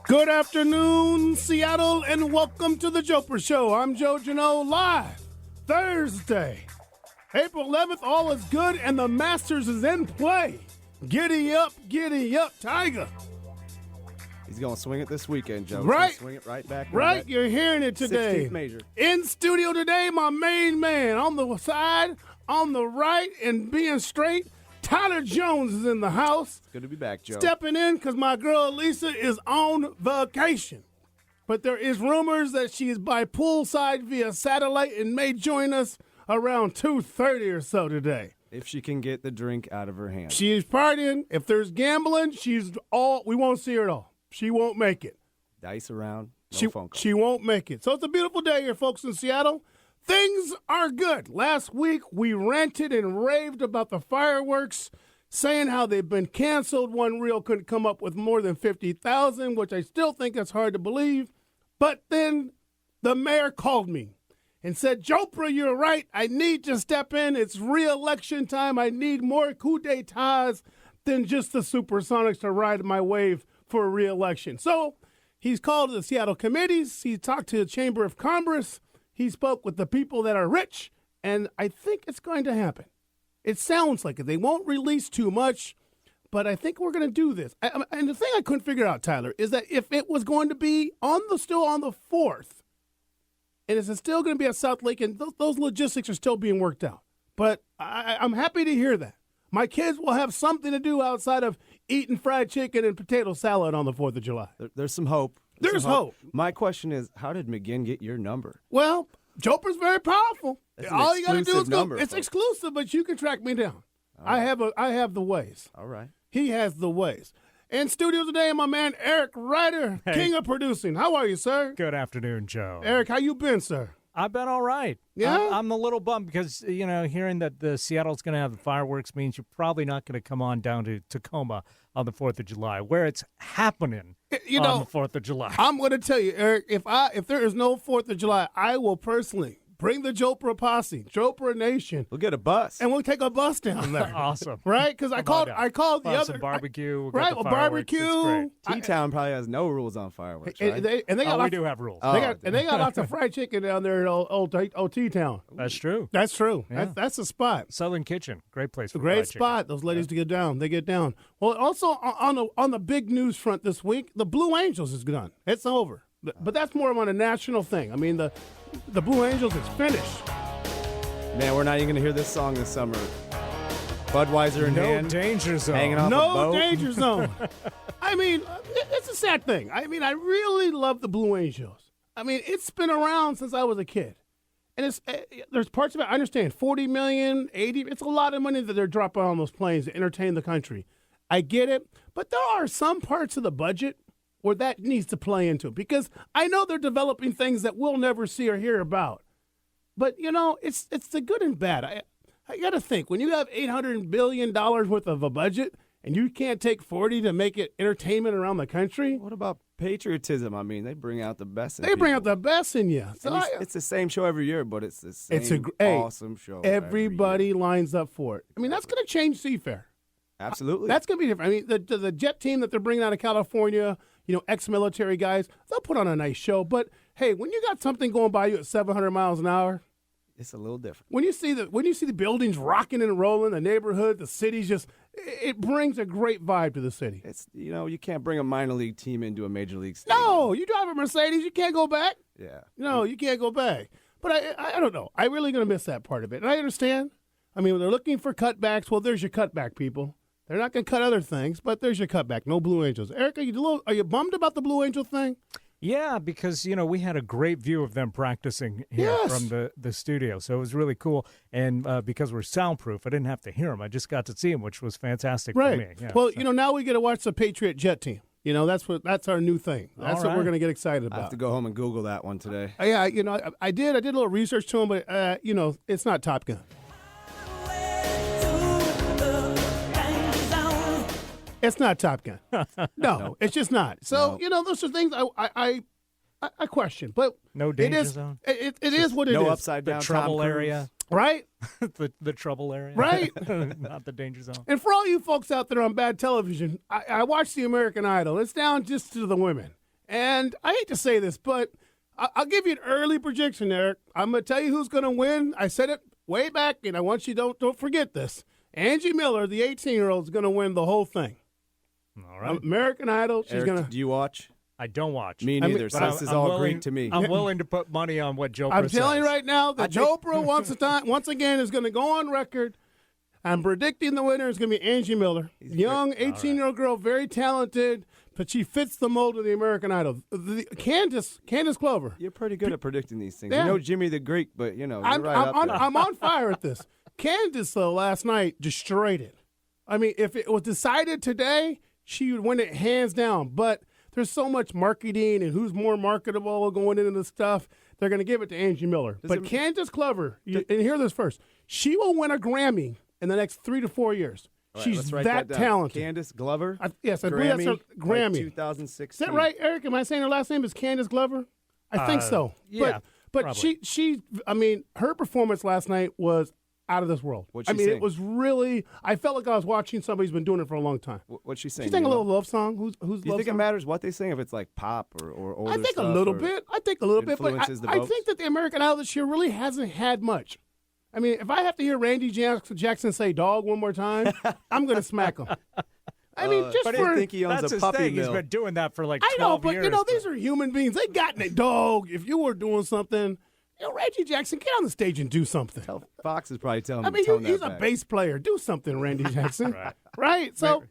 Good afternoon, Seattle, and welcome to the Jopra Show. I'm Joe Janot, live Thursday, April 11th. All is good, and the Masters is in play. Giddy up, Tiger. He's going to swing it this weekend, Joe. Right. He's gonna swing it right back. Right, you're hearing it today. 16th major. In studio today, my main man on the side, on the right, and being straight, Tyler Jones is in the house. It's good to be back, Joe. Stepping in because my girl Lisa is on vacation. But there is rumors that she is by poolside via satellite and may join us around 2:30 or so today. If she can get the drink out of her hand. She is partying. If there's gambling, we won't see her at all. She won't make it. Dice around, She phone call. She won't make it. So it's a beautiful day here, folks, in Seattle. Things are good. Last week, we ranted and raved about the fireworks, saying how they've been canceled. One reel couldn't come up with more than 50,000, which I still think is hard to believe. But then the mayor called me and said, Jopra, you're right. I need to step in. It's re-election time. I need more coup d'etats than just the Supersonics to ride my wave for a re-election. So he's called the Seattle committees. He talked to the Chamber of Commerce. He spoke with the people that are rich, and I think it's going to happen. It sounds like it. They won't release too much, but I think we're going to do this. And the thing I couldn't figure out, Tyler, is that if it was going to be still on the 4th, and is it still going to be at South Lake, and those logistics are still being worked out. But I'm happy to hear that. My kids will have something to do outside of eating fried chicken and potato salad on the 4th of July. There's some hope. There's hope. My question is, how did McGinn get your number? Well, Jopra's very powerful. That's an All you got to do is go. number, It's folks. exclusive, but you can track me down. I have the ways. All right. He has the ways. In studio today, my man Eric Ryder, king of producing. How are you, sir? Good afternoon, Joe. Eric, how you been, sir? I've been all right. Yeah? I'm a little bummed because, hearing that the Seattle's going to have the fireworks means you're probably not going to come on down to Tacoma on the 4th of July, where it's happening on the 4th of July. I'm going to tell you, Eric, if there is no 4th of July, I will personally bring the Jopra posse, Jopra Nation. We'll get a bus. And we'll take a bus down there. Awesome. Right? Because I called the We'll have other. some barbecue. We'll right, get the well, fireworks. It's barbecue. great. T-Town probably has no rules on fireworks, right? They got We lots, do have rules. they got lots of fried chicken down there at old T-Town. That's true. That's true. Yeah. That's a spot. Southern Kitchen. Great place for Great fried spot. chicken. Those ladies to get down. They get down. Well, also on the big news front this week, the Blue Angels is done. It's over. But that's more on a national thing. I mean, the Blue Angels is finished. Man, we're not even going to hear this song this summer. Budweiser in No hand, danger zone. hanging off a No boat. danger zone. I mean, it's a sad thing. I mean, I really love the Blue Angels. I mean, it's been around since I was a kid. And there's parts of it, I understand, 40 million, 80, it's a lot of money that they're dropping on those planes to entertain the country. I get it. But there are some parts of the budget where that needs to play into it. Because I know they're developing things that we'll never see or hear about. But, it's the good and bad. I got to think, when you have $800 billion worth of a budget and you can't take 40 to make it entertainment around the country. What about patriotism? I mean, they bring out the best in They bring out people. the best in you. So It's the same show every year, but it's the same It's a awesome show. every everybody year. lines up for it. I mean, that's going to change Seafair. Absolutely. That's going to be different. I mean, the jet team that they're bringing out of California, ex-military guys, they'll put on a nice show. But, hey, when you got something going by you at 700 miles an hour, it's a little different. when you see the buildings rocking and rolling, the neighborhood, the city's it brings a great vibe to the city. It's you can't bring a minor league team into a major league stadium. No, you drive a Mercedes, you can't go back. Yeah. No, you can't go back. But I don't know. I'm really going to miss that part of it. And I understand. I mean, when they're looking for cutbacks, well, there's your cutback, people. They're not going to cut other things, but there's your cutback. No Blue Angels. Eric, are you bummed about the Blue Angel thing? Yeah, because, we had a great view of them practicing here Yes. from the studio. So it was really cool. And because we're soundproof, I didn't have to hear them. I just got to see them, which was fantastic for me. Yeah, Well, now we get to watch the Patriot jet team. That's our new thing. That's All what we're right. going to get excited I have about. to go home and Google that one today. Yeah, I did a little research to them, but, it's not Top Gun. It's not Top Gun. No, it's just not. So, those are things I question. But No it danger is, zone? It is what it is. No upside The down trouble Tom Cruise. area. Right? the trouble area. Right. Not the danger zone. And for all you folks out there on bad television, I watch the American Idol. It's down just to the women. And I hate to say this, but I'll give you an early prediction, Eric. I'm going to tell you who's going to win. I said it way back, and I want you don't forget this. Angie Miller, the 18-year-old, is going to win the whole thing. All right. American Idol. She's Eric, going to. do you watch? I don't watch. Me neither. So this is all Greek to me. I'm willing to put money on what Jopra I'm telling you says. right now that Jopra once again is going to go on record. I'm predicting the winner is going to be Angie Miller, young 18-year-old girl, very talented, but she fits the mold of the American Idol. Candace Clover. You're pretty good at predicting these things. Yeah. You know Jimmy the Greek, but you're right up there. I'm on fire at this. Candace, though, last night destroyed it. I mean, if it was decided today, she would win it hands down. But there's so much marketing and who's more marketable going into the stuff. They're going to give it to Angie Miller. Candace Clover, and hear this first, she will win a Grammy in the next 3 to 4 years. Right, she's that down. talented. Candace Glover? Yes, I believe that's her Grammy. Like 2016. Is that right, Eric? Am I saying her last name is Candace Glover? I think so. Yeah, But I mean, her performance last night was out of this world. What'd she It sing? was really, I felt like I was watching somebody who's been doing it for a long time. What's she saying? She sang a little love song. Who's Do you love think song? it matters what they sing, if it's like pop or older I think stuff, a little or bit. I think a little bit. But influences the I votes? think that the American Idol this year really hasn't had much. I mean, if I have to hear Randy Jackson say dog one more time, I'm going to smack him. I mean, just but for... I think he owns That's a his puppy thing. mill. He's been doing that for like 12 I know, but years. you know, these are human beings. They got in a dog. If you were doing something, Reggie Jackson, get on the stage and do something. Fox is probably telling I him mean, to tone he's that a back. bass player. Do something, Randy Jackson. Right? So,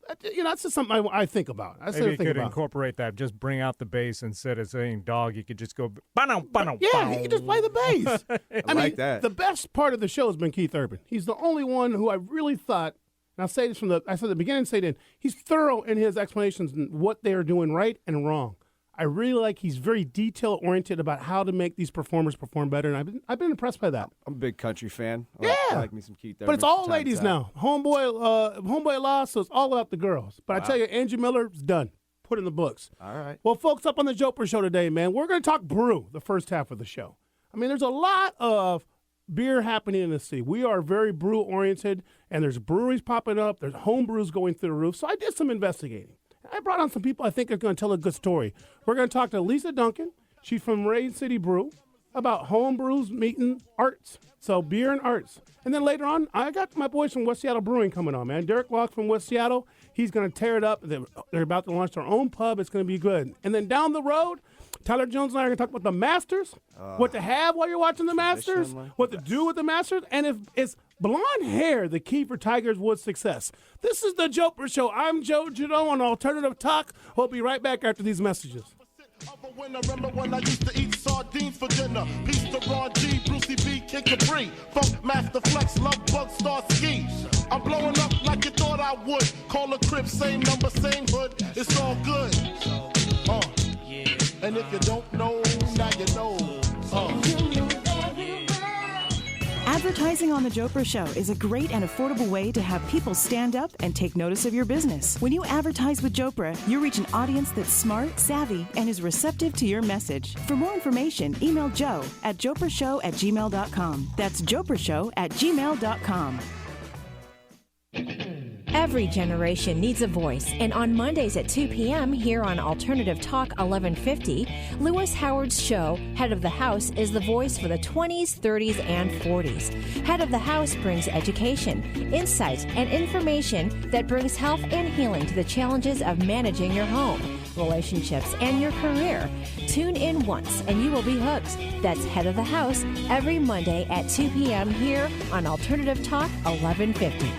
that's just something I think about. Maybe you could incorporate that. Just bring out the bass instead of saying dog. You could just go, "Ba-dum, ba-dum, Yeah, ba-dum." he could just play the bass. I like mean, that. The best part of the show has been Keith Urban. He's the only one who I really thought, and I'll say this I said at the beginning, say it in, he's thorough in his explanations and what they are doing right and wrong. I really like he's very detail-oriented about how to make these performers perform better, and I've been impressed by that. I'm a big country fan. Yeah. I like me some Keith Urban. But it's all from time to ladies time. now. Homeboy lost, so it's all about the girls. But I tell you, Angie Miller's done. Put in the books. All right. Well, folks, up on the Jopra show today, man, we're going to talk brew the first half of the show. I mean, there's a lot of beer happening in the city. We are very brew-oriented, and there's breweries popping up. There's home brews going through the roof. So I did some investigating. I brought on some people I think are going to tell a good story. We're going to talk to Lisa Duncan. She's from Rain City Brew about home brews meeting arts. So beer and arts. And then later on, I got my boys from West Seattle Brewing coming on, man. Derek Locke from West Seattle. He's going to tear it up. They're about to launch their own pub. It's going to be good. And then down the road, Tyler Jones and I are going to talk about the Masters, what to have while you're watching the Masters, what to do with the Masters, and if it's blonde hair the key for Tiger Woods' success. This is the Jopra Show. I'm Joe Judo on Alternative Talk. We'll be right back after these messages. Remember when I used to eat sardines for dinner? Peace to Ron G, Brucey B, Kid Capri, Funk Master Flex, Love Bug, Star Ski. I'm blowing up like you thought I would. Call a crib, same number, same hood. It's all good. And if you don't know, now you know. Advertising on The Jopra Show is a great and affordable way to have people stand up and take notice of your business. When you advertise with Jopra, you reach an audience that's smart, savvy, and is receptive to your message. For more information, email Joe at joprashow@gmail.com. That's joprashow@gmail.com. Every generation needs a voice, and on Mondays at 2 p.m. here on Alternative Talk 1150, Lewis Howard's show, Head of the House, is the voice for the 20s, 30s, and 40s. Head of the House brings education, insight, and information that brings health and healing to the challenges of managing your home, relationships, and your career. Tune in once and you will be hooked. That's Head of the House every Monday at 2 p.m. here on Alternative Talk 1150.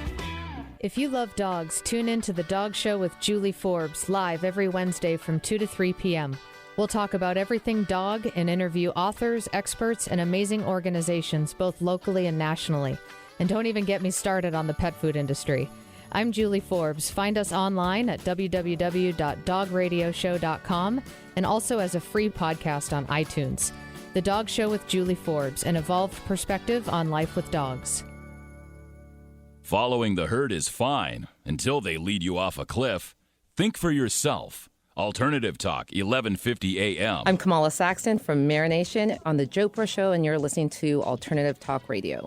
If you love dogs, tune in to The Dog Show with Julie Forbes, live every Wednesday from 2 to 3 p.m. We'll talk about everything dog and interview authors, experts, and amazing organizations, both locally and nationally. And don't even get me started on the pet food industry. I'm Julie Forbes. Find us online at www.dogradioshow.com and also as a free podcast on iTunes. The Dog Show with Julie Forbes, an evolved perspective on life with dogs. Following the herd is fine until they lead you off a cliff. Think for yourself. Alternative Talk, 1150 a.m. I'm Kamala Saxton from Marination on the Jopra Show, and you're listening to Alternative Talk Radio.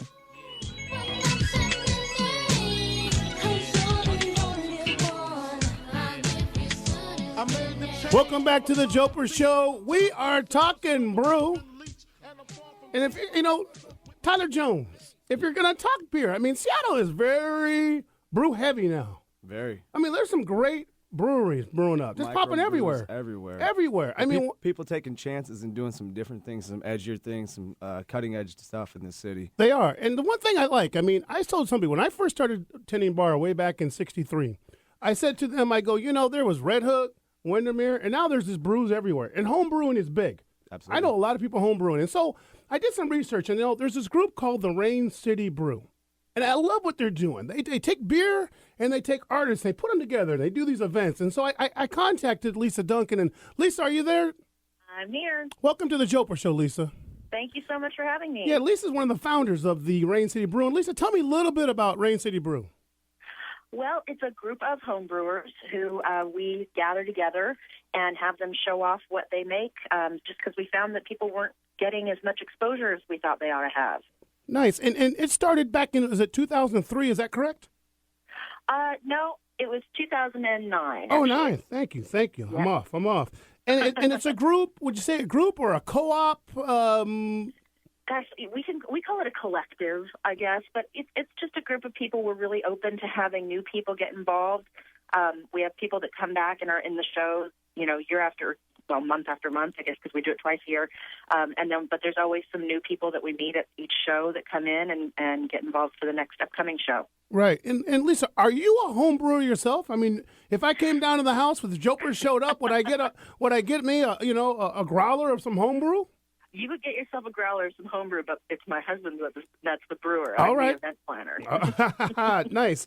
Welcome back to the Jopra Show. We are talking brew. And if you know, Tyler Jones, if you're going to talk beer, I mean, Seattle is very brew heavy now. Very. I mean, there's some great breweries brewing up, just popping everywhere. Everywhere. I mean, people taking chances and doing some different things, some edgier things, some cutting edge stuff in this city. They are. And the one thing I like, I mean, I told somebody when I first started tending bar way back in '63, I said to them, I go, you know, there was Red Hook, Windermere, and now there's this brews everywhere. And home brewing is big. Absolutely. I know a lot of people home brewing. And so I did some research, and you know, there's this group called the Rain City Brew. And I love what they're doing. They take beer and they take artists, they put them together, and they do these events. And so I contacted Lisa Duncan. And Lisa, are you there? I'm here. Welcome to the Jopra Show, Lisa. Thank you so much for having me. Yeah, Lisa's one of the founders of the Rain City Brew. And Lisa, tell me a little bit about Rain City Brew. Well, it's a group of home brewers who we gather together and have them show off what they make, just because we found that people weren't getting as much exposure as we thought they ought to have. Nice. And it started back in, was it 2003? Is that correct? No, it was 2009. Oh, actually. nice. Thank you. Yeah. I'm off. And it's a group, would you say a group or a co-op? Gosh, we call it a collective, I guess, but it's just a group of people. We're really open to having new people get involved. We have people that come back and are in the shows, month after month, I guess, because we do it twice a year. But there's always some new people that we meet at each show that come in and get involved for the next upcoming show. Right. And Lisa, are you a home brewer yourself? I mean, if I came down to the house with the Jopra showed up, would I get me a growler of some home brew? You would get yourself a growler of some homebrew, but it's my husband that's the brewer. All I'm right. the event planner. Nice.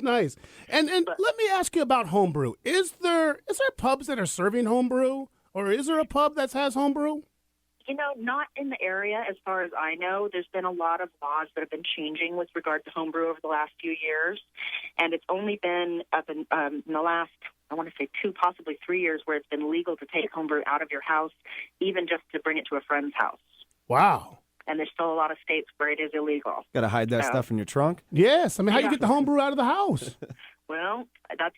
And let me ask you about homebrew. Is there pubs that are serving homebrew, or is there a pub that has homebrew? Not in the area as far as I know. There's been a lot of laws that have been changing with regard to homebrew over the last few years, and it's only been up in the last, I want to say 2, possibly 3 years, where it's been legal to take homebrew out of your house, even just to bring it to a friend's house. Wow. And there's still a lot of states where it is illegal. Got to hide that stuff in your trunk? Yes. I mean, how do you get the homebrew out of the house? Well, it's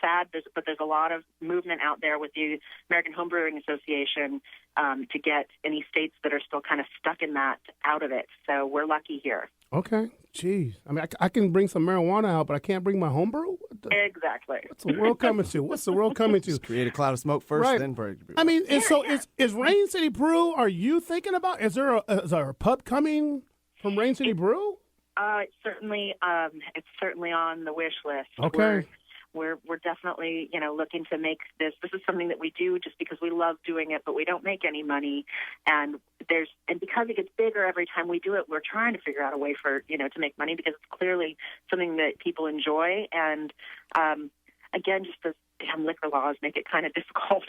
sad, but there's a lot of movement out there with the American Homebrewing Association to get any states that are still kind of stuck in that out of it. So we're lucky here. Okay. Jeez. I mean, I can bring some marijuana out, but I can't bring my homebrew? Exactly. What's the world coming to? Just create a cloud of smoke first, right. then break. I mean, is Rain City Brew, are you thinking about, is there a pub coming from Rain City Brew? It's certainly on the wish list. Okay. We're definitely, looking to make this. This is something that we do just because we love doing it, but we don't make any money. And because it gets bigger every time we do it, we're trying to figure out a way for, to make money, because it's clearly something that people enjoy. And again, just the damn liquor laws make it kind of difficult.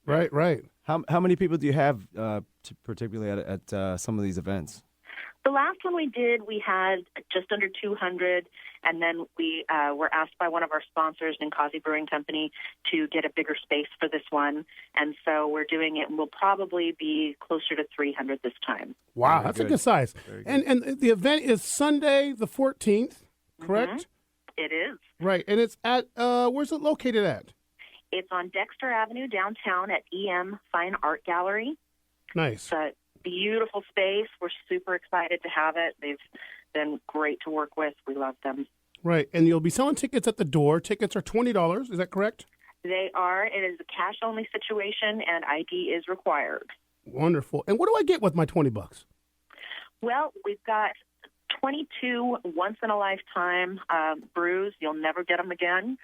Right. How many people do you have, particularly at some of these events? The last one we did, we had just under 200, and then we were asked by one of our sponsors, Ninkasi Brewing Company, to get a bigger space for this one. And so we're doing it, and we'll probably be closer to 300 this time. Wow, that's a good size. And the event is Sunday the 14th, correct? Mm-hmm. It is. Right, and it's at, where's it located at? It's on Dexter Avenue downtown at EM Fine Art Gallery. Nice. It's a beautiful space. We're super excited to have it. They've been great to work with. We love them. Right, and you'll be selling tickets at the door. Tickets are $20. Is that correct? They are. It is a cash-only situation, and ID is required. Wonderful. And what do I get with my $20? Well, we've got 22 once-in-a-lifetime brews. You'll never get them again.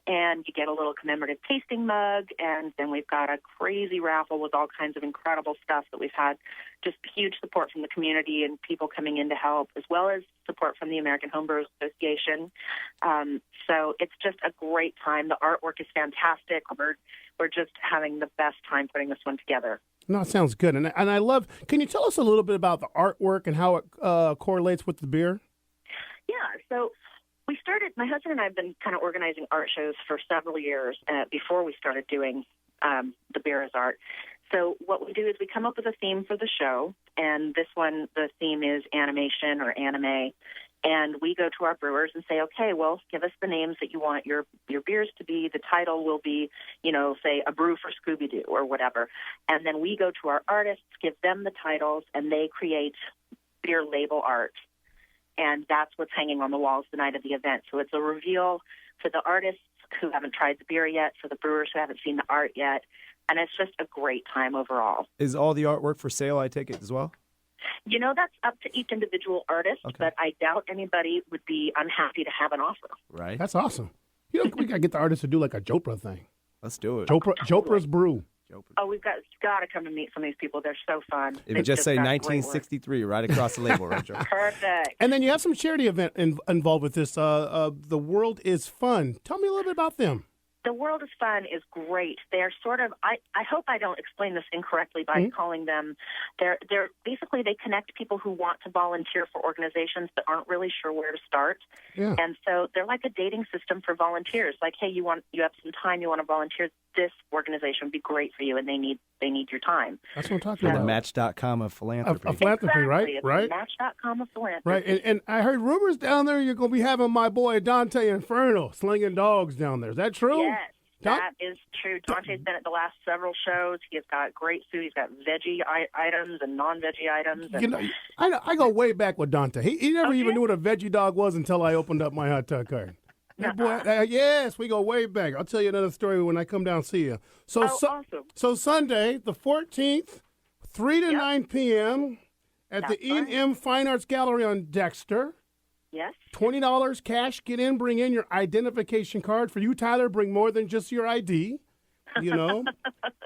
And you get a little commemorative tasting mug. And then we've got a crazy raffle with all kinds of incredible stuff that we've had. Just huge support from the community and people coming in to help, as well as support from the American Homebrewers Association. So it's just a great time. The artwork is fantastic. We're just having the best time putting this one together. No, it sounds good. And I love, can you tell us a little bit about the artwork and how it correlates with the beer? Yeah, so we started, my husband and I have been kind of organizing art shows for several years before we started doing the beer as art. So what we do is we come up with a theme for the show, and this one, the theme is animation or anime. And we go to our brewers and say, okay, well, give us the names that you want your beers to be. The title will be, say A Brew for Scooby-Doo or whatever. And then we go to our artists, give them the titles, and they create beer label art. And that's what's hanging on the walls the night of the event. So it's a reveal for the artists who haven't tried the beer yet, for the brewers who haven't seen the art yet. And it's just a great time overall. Is all the artwork for sale, I take it, as well? That's up to each individual artist, but I doubt anybody would be unhappy to have an offer. Right. That's awesome. We got to get the artists to do like a Jopra thing. Let's do it. Jopra's Brew. Oh, we've got to come and meet some of these people. They're so fun. It would just say 1963 right across the label, right, Joe? Perfect. And then you have some charity event involved with this. The World is Fun. Tell me a little bit about them. The World is Fun is great. They're sort of, I hope I don't explain this incorrectly by calling them, they're basically they connect people who want to volunteer for organizations but aren't really sure where to start. Yeah. And so they're like a dating system for volunteers. Like, hey, you have some time, you want to volunteer, this organization would be great for you, and they need your time. That's what I'm talking You're about. the Match.com of philanthropy. A philanthropy, Exactly. It's right? Match.com of philanthropy. Right, and I heard rumors down there you're going to be having my boy Dante Inferno slinging dogs down there. Is that true? Yes, that is true. Dante's been at the last several shows. He has got great food. He's got veggie items and non-veggie items. And I go way back with Dante. He never even knew what a veggie dog was until I opened up my hot tub card. That boy, yes, we go way back. I'll tell you another story when I come down and see you. Awesome. So Sunday, the 14th, 3 to 9 p.m. at the E&M Fine Arts Gallery on Dexter. Yes. $20 cash. Get in, bring in your identification card. For you, Tyler, bring more than just your ID, and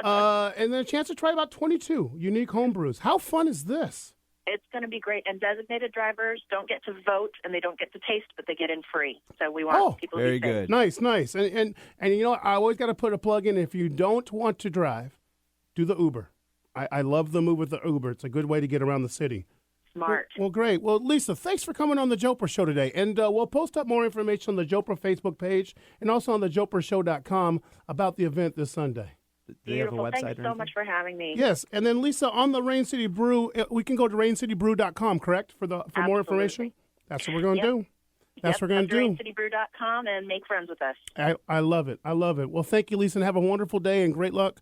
then a chance to try about 22 unique home brews. How fun is this? It's going to be great. And designated drivers don't get to vote and they don't get to taste, but they get in free. So we want people to be safe. Very good. Nice. And I always got to put a plug in. If you don't want to drive, do the Uber. I love the move with the Uber. It's a good way to get around the city. Smart. Well, great. Well, Lisa, thanks for coming on the Jopra Show today. And we'll post up more information on the Jopra Facebook page and also on the joprashow.com about the event this Sunday. Beautiful. Thank you so much for having me. Yes. And then, Lisa, on the Rain City Brew, we can go to raincitybrew.com, correct, for more information? That's what we're going to do. That's what we're going to do. raincitybrew.com and make friends with us. I love it. Well, thank you, Lisa, and have a wonderful day and great luck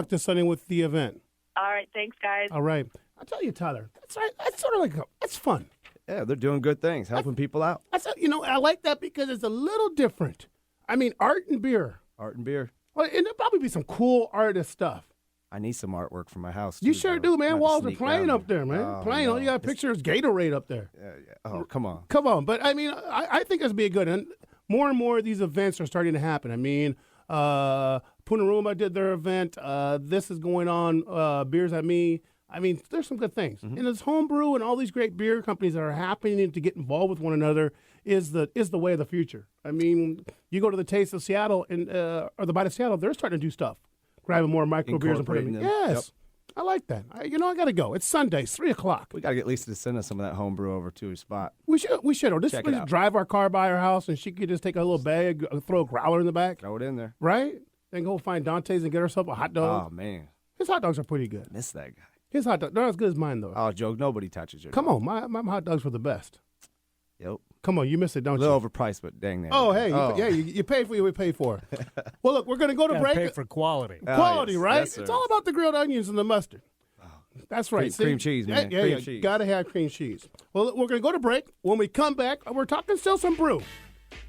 this Sunday with the event. All right. Thanks, guys. All right. I'll tell you, Tyler, that's sort of like, that's fun. Yeah, they're doing good things, helping people out. I like that because it's a little different. I mean, art and beer. Art and beer. Well, and there'll probably be some cool artist stuff. I need some artwork for my house. You too, sure though. do, man. I'm Walls gonna are sneak playing down up there, man. Oh, playing. no. You got pictures of Gatorade up there. Yeah. Oh, come on. Come on. But, I mean, I think it's be a good. And more and more of these events are starting to happen. I mean, Punaruma did their event. This is going on. Beers at Me. I mean, there's some good things. And this homebrew and all these great beer companies that are happening to get involved with one another is the way of the future. I mean, you go to the Taste of Seattle or the Bite of Seattle, they're starting to do stuff, grabbing more micro beers and putting them in. Yes. Yep. I like that. I got to go. It's Sunday, 3 o'clock. We got to get Lisa to send us some of that homebrew over to his spot. We should. Or just Check it out. drive our car by her house and she could just take a little bag, throw a growler in the back. Throw it in there. Right? Then go find Dante's and get herself a hot dog. Oh, man. His hot dogs are pretty good. Miss that guy. His hot dogs, they're not as good as mine, though. Oh, Joe, nobody touches your Come on, my hot dogs were the best. Yep. Come on, you miss it, don't A little overpriced, but dang that. Oh, hey, you pay for what you pay for. Well, look, we're going to go to break. Pay for quality. Quality, yes. right? Yes, sir. It's all about the grilled onions and the mustard. That's right. Cream cheese, man. Yeah, Cream cheese. Got to have cream cheese. Well, we're going to go to break. When we come back, we're talking still some brew.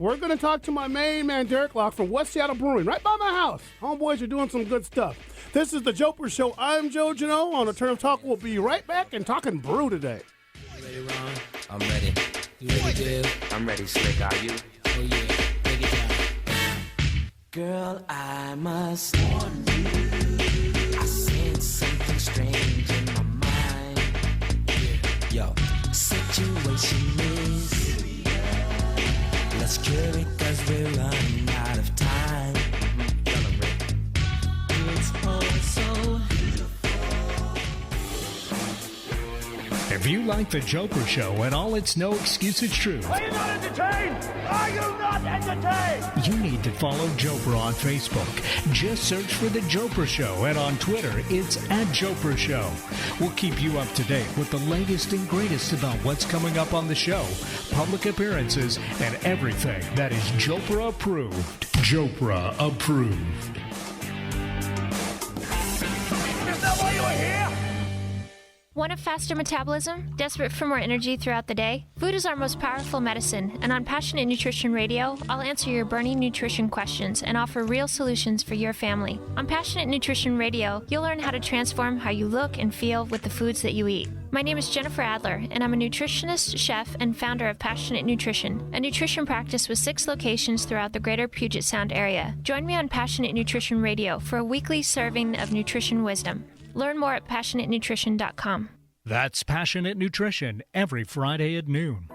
We're going to talk to my main man, Derek Locke from West Seattle Brewing, right by my house. Homeboys are doing some good stuff. This is the Jopra Show. I'm Joe Janot. On Alternative Talk, we'll be right back and talking brew today. You ready, Ron? I'm ready. You ready, Dale? I'm ready, Slick. Are you? Oh, yeah. Take it down. Girl, I must warn you. I sense something strange in my mind. Yo, situation is... Let's cure it cause we're running out of time. It's all so beautiful. If you like The Jopra Show and all its no excuses truth, Are you not entertained? Are you not entertained? you need to follow Jopra on Facebook. Just search for The Jopra Show, and on Twitter, it's @Jopra Show. We'll keep you up to date with the latest and greatest about what's coming up on the show, public appearances, and everything that is Jopra approved. Jopra approved. Is that why you were here? Want a faster metabolism? Desperate for more energy throughout the day? Food is our most powerful medicine, and on Passionate Nutrition Radio, I'll answer your burning nutrition questions and offer real solutions for your family. On Passionate Nutrition Radio, you'll learn how to transform how you look and feel with the foods that you eat. My name is Jennifer Adler, and I'm a nutritionist, chef, and founder of Passionate Nutrition, a nutrition practice with 6 locations throughout the greater Puget Sound area. Join me on Passionate Nutrition Radio for a weekly serving of nutrition wisdom. Learn more at passionatenutrition.com. That's Passionate Nutrition every Friday at noon.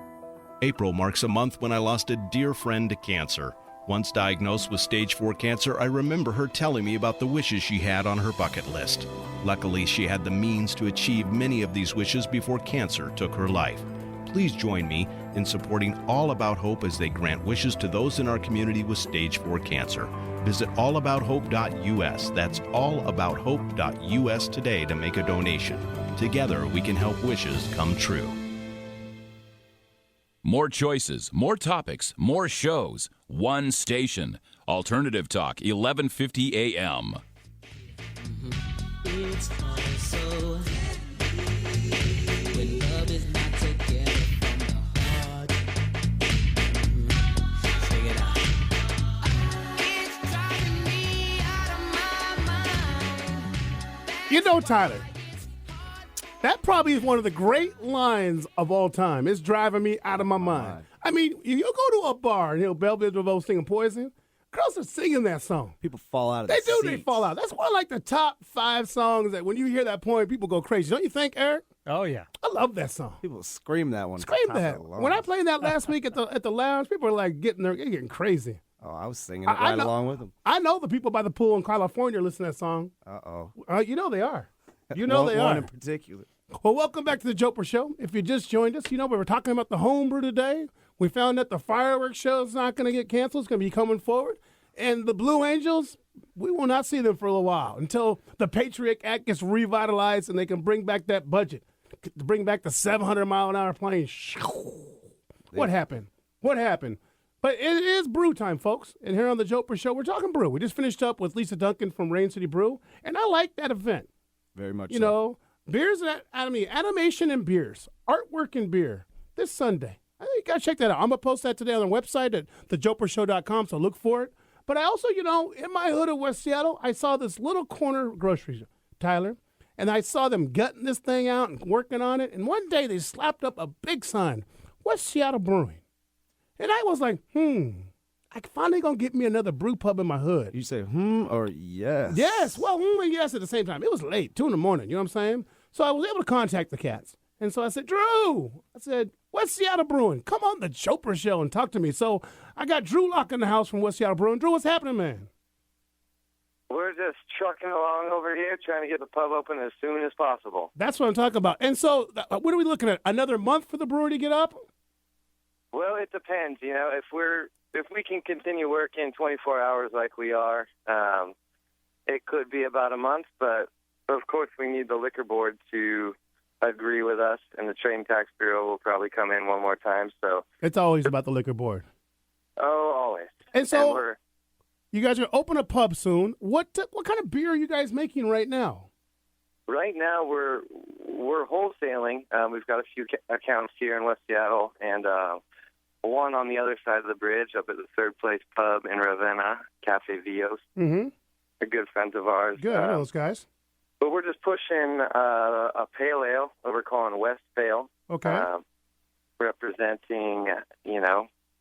April marks a month when I lost a dear friend to cancer. Once diagnosed with stage 4 cancer, I remember her telling me about the wishes she had on her bucket list. Luckily, she had the means to achieve many of these wishes before cancer took her life. Please join me in supporting All About Hope as they grant wishes to those in our community with stage 4 cancer. Visit allabouthope.us. That's allabouthope.us today to make a donation. Together, we can help wishes come true. More choices, more topics, more shows. One station. Alternative Talk, 1150 AM. It's also when love is not together from the heart. Sing it out. It's driving me out of my mind. You know, Tyler, that probably is one of the great lines of all time. It's driving me out of my mind. I mean, you go to a bar and Belleville DeVoe singing Poison. Girls are singing that song. People fall out of They the do. seats. They fall out. That's one of like the top 5 songs that when you hear that point, people go crazy. Don't you think, Eric? Oh, yeah. I love that song. People scream that one. Scream top of that. the lungs. When I played that last week at the lounge, people were like getting crazy. Oh, I was singing it right along with them. I know the people by the pool in California listen to that song. Uh-oh. You know they are. You know they are. One in particular. Well, welcome back to the Jopra Show. If you just joined us, we were talking about the homebrew today. We found that the fireworks show is not going to get canceled. It's going to be coming forward. And the Blue Angels, we will not see them for a little while until the Patriot Act gets revitalized and they can bring back that budget, to bring back the 700-mile-an-hour plane. What happened? What happened? But it is brew time, folks. And here on the Jopra Show, we're talking brew. We just finished up with Lisa Duncan from Rain City Brew, and I like that event. Very much You know, beers, animation and beers, artwork and beer this Sunday. I think you got to check that out. I'm going to post that today on the website at thejoprashow.com, so look for it. But I also, in my hood of West Seattle, I saw this little corner grocery, Tyler, and I saw them gutting this thing out and working on it. And one day they slapped up a big sign, West Seattle Brewing. And I was like, I finally going to get me another brew pub in my hood. You say or yes? Yes. Well, and yes at the same time. It was late, 2 a.m, you know what I'm saying? So I was able to contact the cats. And so I said, Drew, West Seattle Brewing, come on the Jopra Show and talk to me. So I got Drew Locke in the house from West Seattle Brewing. Drew, what's happening, man? We're just trucking along over here, trying to get the pub open as soon as possible. That's what I'm talking about. And so what are we looking at? Another month for the brewery to get up? Well, it depends. If we can continue working 24 hours like we are, it could be about a month. But, of course, we need the liquor board to agree with us, and the Trade and Tax Bureau will probably come in one more time. So it's always about the liquor board. Oh, always. And so you guys are open a pub soon. What kind of beer are you guys making right now? Right now, we're wholesaling. We've got a few accounts here in West Seattle, and one on the other side of the bridge up at the Third Place Pub in Ravenna, Cafe Vios. Mm-hmm. They're good friends of ours. Good, I know those guys. But we're just pushing a pale ale that we're calling West Pale. Okay. Representing,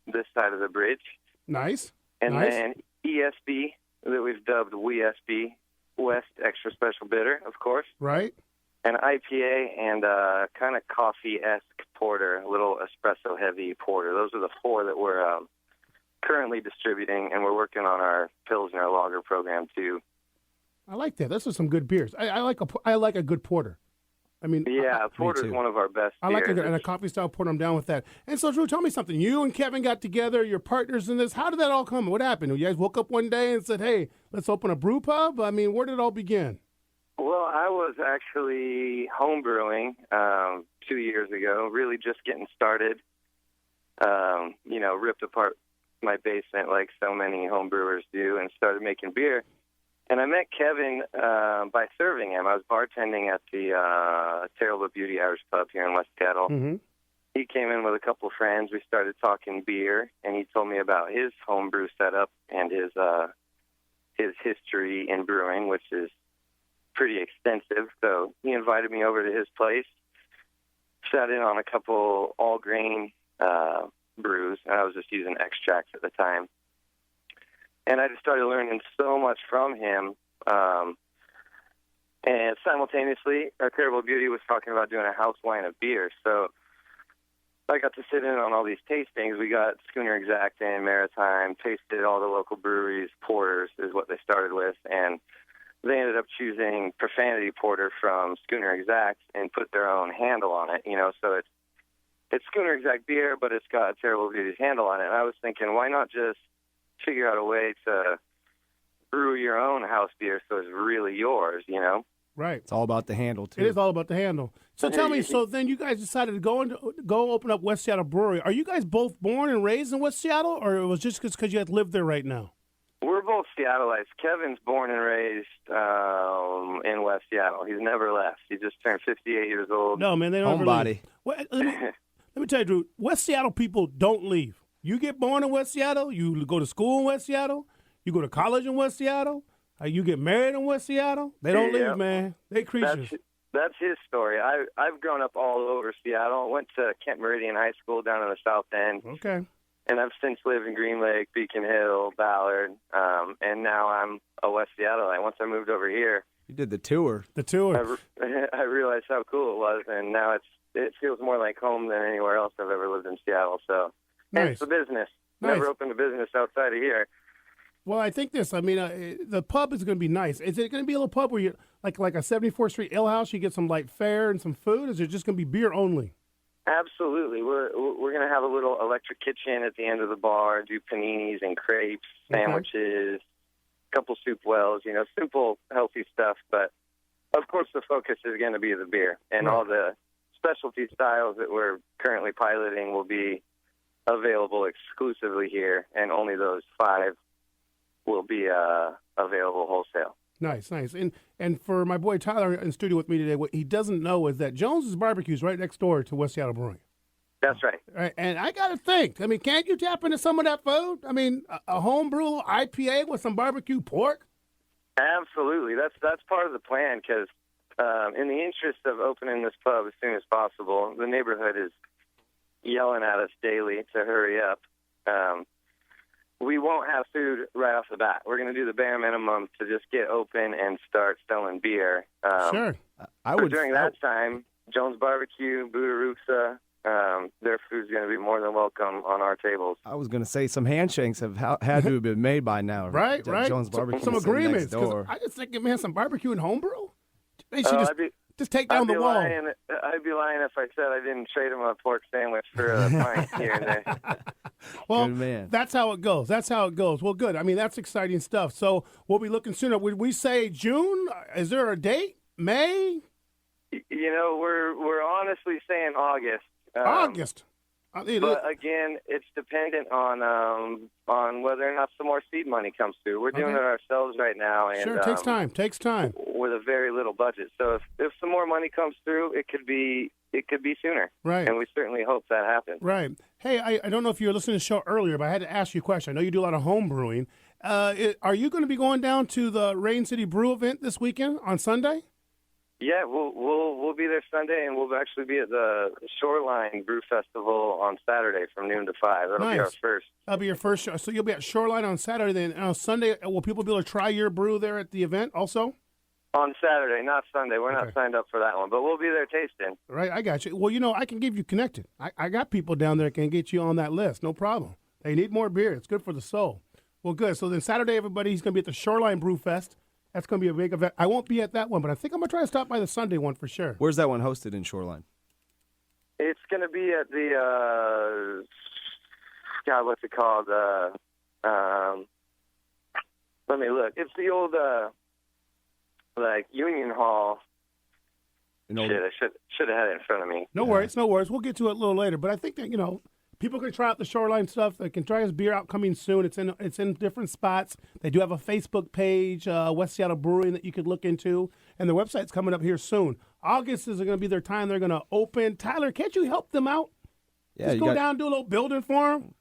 this side of the bridge. Nice. And then ESB that we've dubbed WESB, West Extra Special Bitter, of course. Right. An IPA and a kind of coffee-esque porter, a little espresso-heavy porter. Those are the 4 that we're currently distributing, and we're working on our Pilsner lager program, too. I like that. Those are some good beers. I like a good porter. I mean, Yeah, porter's one of our best I like beers. a coffee style porter. I'm down with that. And so, Drew, tell me something. You and Kevin got together. You're partners in this. How did that all come? What happened? You guys woke up one day and said, "Hey, let's open a brew pub." I mean, where did it all begin? Well, I was actually homebrewing 2 years ago, really just getting started. Ripped apart my basement like so many homebrewers do and started making beer. And I met Kevin by serving him. I was bartending at the Terrible Beauty Irish Pub here in West Seattle. Mm-hmm. He came in with a couple of friends. We started talking beer, and he told me about his homebrew setup and his history in brewing, which is pretty extensive. So he invited me over to his place, sat in on a couple all-grain brews, and I was just using extracts at the time. And I just started learning so much from him. And simultaneously, our Terrible Beauty was talking about doing a house line of beer. So I got to sit in on all these tastings. We got Schooner Exact and Maritime, tasted all the local breweries. Porters is what they started with. And they ended up choosing Profanity Porter from Schooner Exact and put their own handle on it. So it's Schooner Exact beer, but it's got Terrible Beauty's handle on it. And I was thinking, why not just figure out a way to brew your own house beer so it's really yours, Right. It's all about the handle, too. It is all about the handle. So tell me, so then you guys decided to go open up West Seattle Brewery. Are you guys both born and raised in West Seattle, or it was just because you had lived there right now? We're both Seattleites. Kevin's born and raised in West Seattle. He's never left. He just turned 58 years old. No, man, they don't Homebody. leave. Well, let me tell you, Drew, West Seattle people don't leave. You get born in West Seattle, you go to school in West Seattle, you go to college in West Seattle, you get married in West Seattle. They don't leave, man. They creatures. That's his story. I've grown up all over Seattle. Went to Kent Meridian High School down in the South End. Okay. And I've since lived in Green Lake, Beacon Hill, Ballard, and now I'm a West Seattleite. Once I moved over here, You did the tour. I realized how cool it was, and now it feels more like home than anywhere else I've ever lived in Seattle. So, and it's the business. Nice. Never opened a business outside of here. Well, I think this. I mean, the pub is going to be nice. Is it going to be a little pub where you like a 74th Street Ale House? You get some light fare and some food. Is it just going to be beer only? Absolutely. We're going to have a little electric kitchen at the end of the bar, do paninis and crepes, sandwiches, a couple soup wells, simple, healthy stuff. But, of course, the focus is going to be the beer. And all the specialty styles that we're currently piloting will be available exclusively here, and only those 5 will be available wholesale. Nice. And for my boy Tyler in studio with me today, what he doesn't know is that Jones's Barbecue is right next door to West Seattle Brewing. That's right. Right. And I got to think, I mean, can't you tap into some of that food? I mean, a homebrew IPA with some barbecue pork? Absolutely. That's part of the plan because in the interest of opening this pub as soon as possible, the neighborhood is yelling at us daily to hurry up. We won't have food right off the bat. We're going to do the bare minimum to just get open and start selling beer. Sure. During that time, Jones Barbecue, Buddha their food's going to be more than welcome on our tables. I was going to say some handshakes have had to have been made by now. Right. Jones Barbecue. Some agreements. Next door. I just think, man, some barbecue and homebrew? They should just take down the wall. I'd be lying if I said I didn't trade him a pork sandwich for a pint here and there. Well, good man. That's how it goes. Well, good. I mean, that's exciting stuff. So we'll be looking sooner. Would we say June? Is there a date? May? We're honestly saying August. August. But again, it's dependent on whether or not some more seed money comes through. We're doing it ourselves right now, and sure, takes time. With a very little budget. So if some more money comes through, it could be sooner. Right. And we certainly hope that happens. Right. Hey, I don't know if you were listening to the show earlier, but I had to ask you a question. I know you do a lot of home brewing. Are you going to be going down to the Rain City Brew event this weekend on Sunday? Yeah, we'll be there Sunday, and we'll actually be at the Shoreline Brew Festival on Saturday from noon to 5. That'll be our first. That'll be your first show. So you'll be at Shoreline on Saturday. Then on Sunday, will people be able to try your brew there at the event also? On Saturday, not Sunday. We're not signed up for that one, but we'll be there tasting. Right, I got you. Well, I can give you connected. I got people down there that can get you on that list. No problem. They need more beer. It's good for the soul. Well, good. So then Saturday, everybody, he's going to be at the Shoreline Brew Fest. That's going to be a big event. I won't be at that one, but I think I'm going to try to stop by the Sunday one for sure. Where's that one hosted in Shoreline? It's going to be at the, God, what's it called? Let me look. It's the old, Union Hall. Shit, I should have had it in front of me. No worries, no worries. We'll get to it a little later. But I think that, people can try out the Shoreline stuff. They can try his beer out coming soon. It's in different spots. They do have a Facebook page, West Seattle Brewing, that you could look into. And their website's coming up here soon. August is going to be their time. They're going to open. Tyler, can't you help them out? Yeah, Just go down and do a little building for them.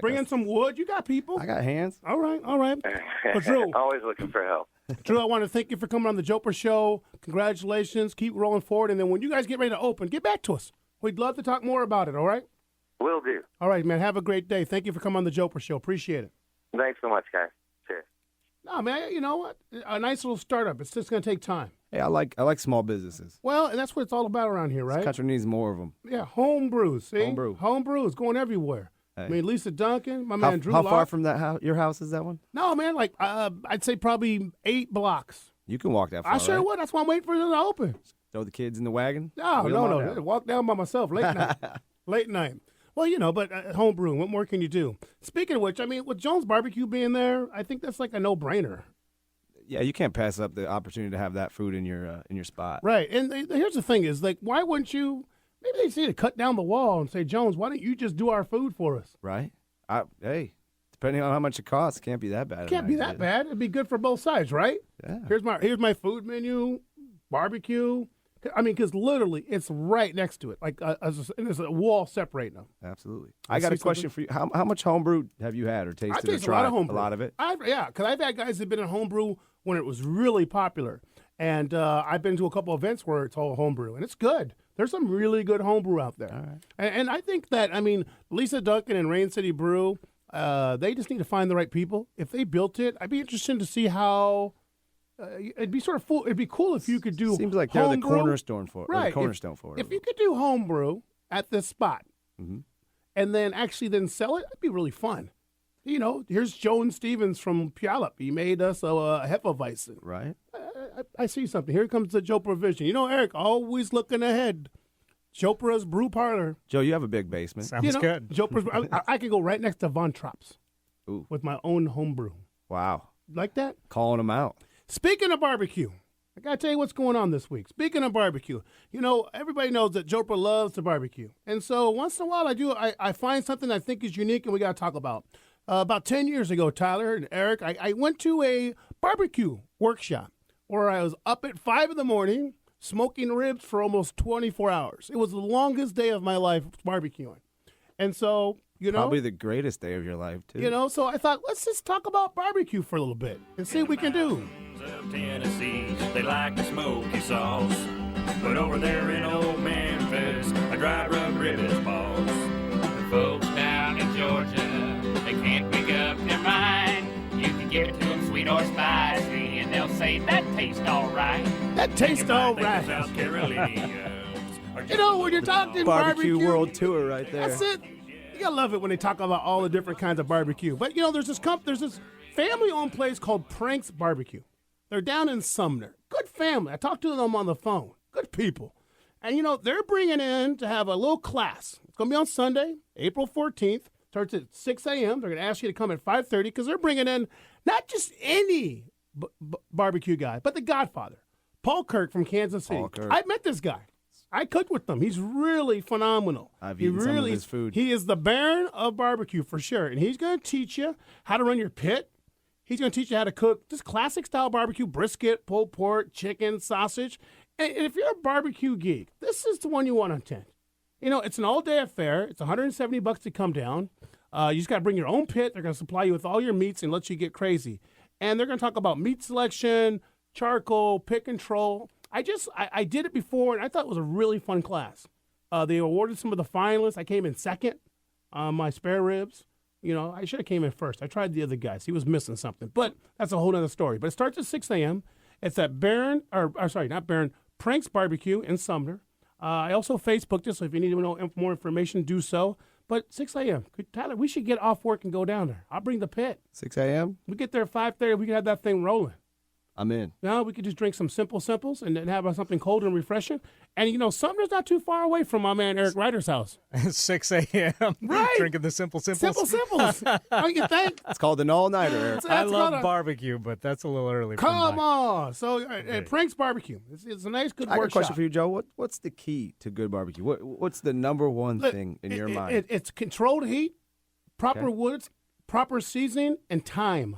Bring in some wood. You got people. I got hands. All right. Well, Drew. Always looking for help. Drew, I want to thank you for coming on the Jopra Show. Congratulations. Keep rolling forward. And then when you guys get ready to open, get back to us. We'd love to talk more about it, all right? Will do. All right, man. Have a great day. Thank you for coming on the Jopra Show. Appreciate it. Thanks so much, guys. Cheers. No, man, you know what? A nice little startup. It's just going to take time. Hey, I like small businesses. Well, and that's what it's all about around here, right? This country needs more of them. Yeah, home brews, see? Home brew is going everywhere. Hey. I mean, Lisa Duncan, my man Drew How Locke. far from that your house is that one? No, man, I'd say probably 8 blocks. You can walk that far, I sure right? would. That's why I'm waiting for it to open. Throw the kids in the wagon? No. Down. Walk down by myself late night. Late night. Well, but home brewing, what more can you do? Speaking of which, I mean, with Jones Barbecue being there, I think that's like a no-brainer. Yeah, you can't pass up the opportunity to have that food in your spot. Right. And here's the thing is, why wouldn't you, maybe they just need to cut down the wall and say, Jones, why don't you just do our food for us? Right. Hey, depending on how much it costs, it can't be that bad. It can't be that bad. It'd be good for both sides, right? Yeah. Here's my food menu, barbecue. I mean, because literally it's right next to it. There's a wall separating them. Absolutely. I got a question for you. How much homebrew have you had or tasted? I tasted or tried? a lot of homebrew. A lot of it? Because I've had guys that have been in homebrew when it was really popular. And I've been to a couple events where it's all homebrew, and it's good. There's some really good homebrew out there. All right. And I think that, Lisa Duncan and Rain City Brew, they just need to find the right people. If they built it, I'd be interested to see how it'd be It'd be cool if you could do. Seems like they're the cornerstone for it. Right. Cornerstone for it. If you could do homebrew at this spot, mm-hmm. and then actually sell it, it'd be really fun. Here's Joan Stevens from Puyallup. He made us a Hefeweizen. Right. I see something. Here comes the Jopra vision. Eric, always looking ahead. Jopra's Brew Parlor. Joe, you have a big basement. Sounds good. Jopra's. I could go right next to Von Trapp's. Ooh. With my own home brew. Wow. Like that? Calling them out. Speaking of barbecue, I got to tell you what's going on this week. Speaking of barbecue, everybody knows that Jopra loves to barbecue. And so once in a while I find something I think is unique and we got to talk about. About 10 years ago, Tyler and Eric, I went to a barbecue workshop where I was up at 5 in the morning smoking ribs for almost 24 hours. It was the longest day of my life barbecuing. And so, Probably the greatest day of your life, too. So I thought, let's just talk about barbecue for a little bit and see what we can do. Of Tennessee, they like the smoky sauce. But over there in old Memphis, a dry rub rib is boss. The folks down in Georgia, they can't make up their mind. You can give it to them sweet or spicy, and they'll say that tastes all right. That tastes all right. South Carolina. When you're talking barbecue world tour right there. That's it. You gotta love it when they talk about all the different kinds of barbecue. But there's this family-owned place called Prank's Barbecue. They're down in Sumner. Good family. I talked to them on the phone. Good people. And they're bringing in to have a little class. It's gonna be on Sunday, April 14th. Starts at 6 a.m. They're gonna ask you to come at 5:30 because they're bringing in not just any barbecue guy, but the Godfather, Paul Kirk from Kansas City. I met this guy. I cooked with him. He's really phenomenal. I've eaten some of his food. He is the Baron of barbecue for sure. And he's going to teach you how to run your pit. He's going to teach you how to cook just classic style barbecue, brisket, pulled pork, chicken, sausage. And if you're a barbecue geek, this is the one you want to attend. It's an all-day affair. It's $170 to come down. You just got to bring your own pit. They're going to supply you with all your meats and let you get crazy. And they're going to talk about meat selection, charcoal, pit control. I did it before, and I thought it was a really fun class. They awarded some of the finalists. I came in second on my spare ribs. I should have came in first. I tried the other guys. He was missing something, but that's a whole other story. But it starts at 6 a.m. It's at Prank's Barbecue in Sumner. I also Facebooked it, so if you need to know more information, do so. But 6 a.m. Tyler, we should get off work and go down there. I'll bring the pit. 6 a.m.? We get there at 5:30. We can have that thing rolling. I'm in. No, we could just drink some simple simples and then have something cold and refreshing. And, Sumner's not too far away from my man Eric Ryder's house. 6 a.m. Right. Drinking the simple simples. Simple simples. Don't you think? It's called an all-nighter, Eric. I love barbecue, but that's a little early. Come on. So, Prank's Barbecue. It's a nice, good I got a workshop. question for you, Joe. What's the key to good barbecue? What's the number one thing in your mind? It's controlled heat, proper woods, proper seasoning, and time.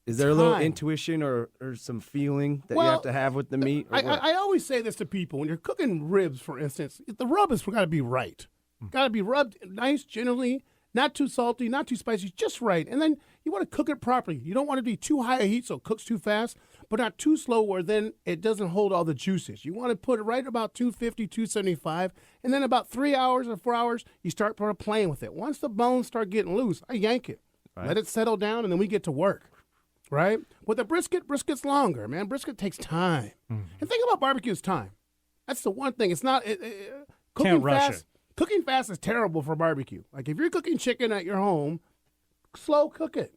Is there a little intuition or some feeling that you have to have with the meat? I always say this to people. When you're cooking ribs, for instance, the rub has got to be right. Got to be rubbed nice, generally, not too salty, not too spicy, just right. And then you want to cook it properly. You don't want to be too high a heat so it cooks too fast, but not too slow where then it doesn't hold all the juices. You want to put it right about 250, 275, and then about 3 hours or 4 hours, you start playing with it. Once the bones start getting loose, I yank it. Right. Let it settle down, and then we get to work. Right? With a brisket's longer, man. Brisket takes time. And think about barbecue's time. That's the one thing. It's not cooking Can't rush fast. Cooking fast is terrible for barbecue. Like if you're cooking chicken at your home, slow cook it.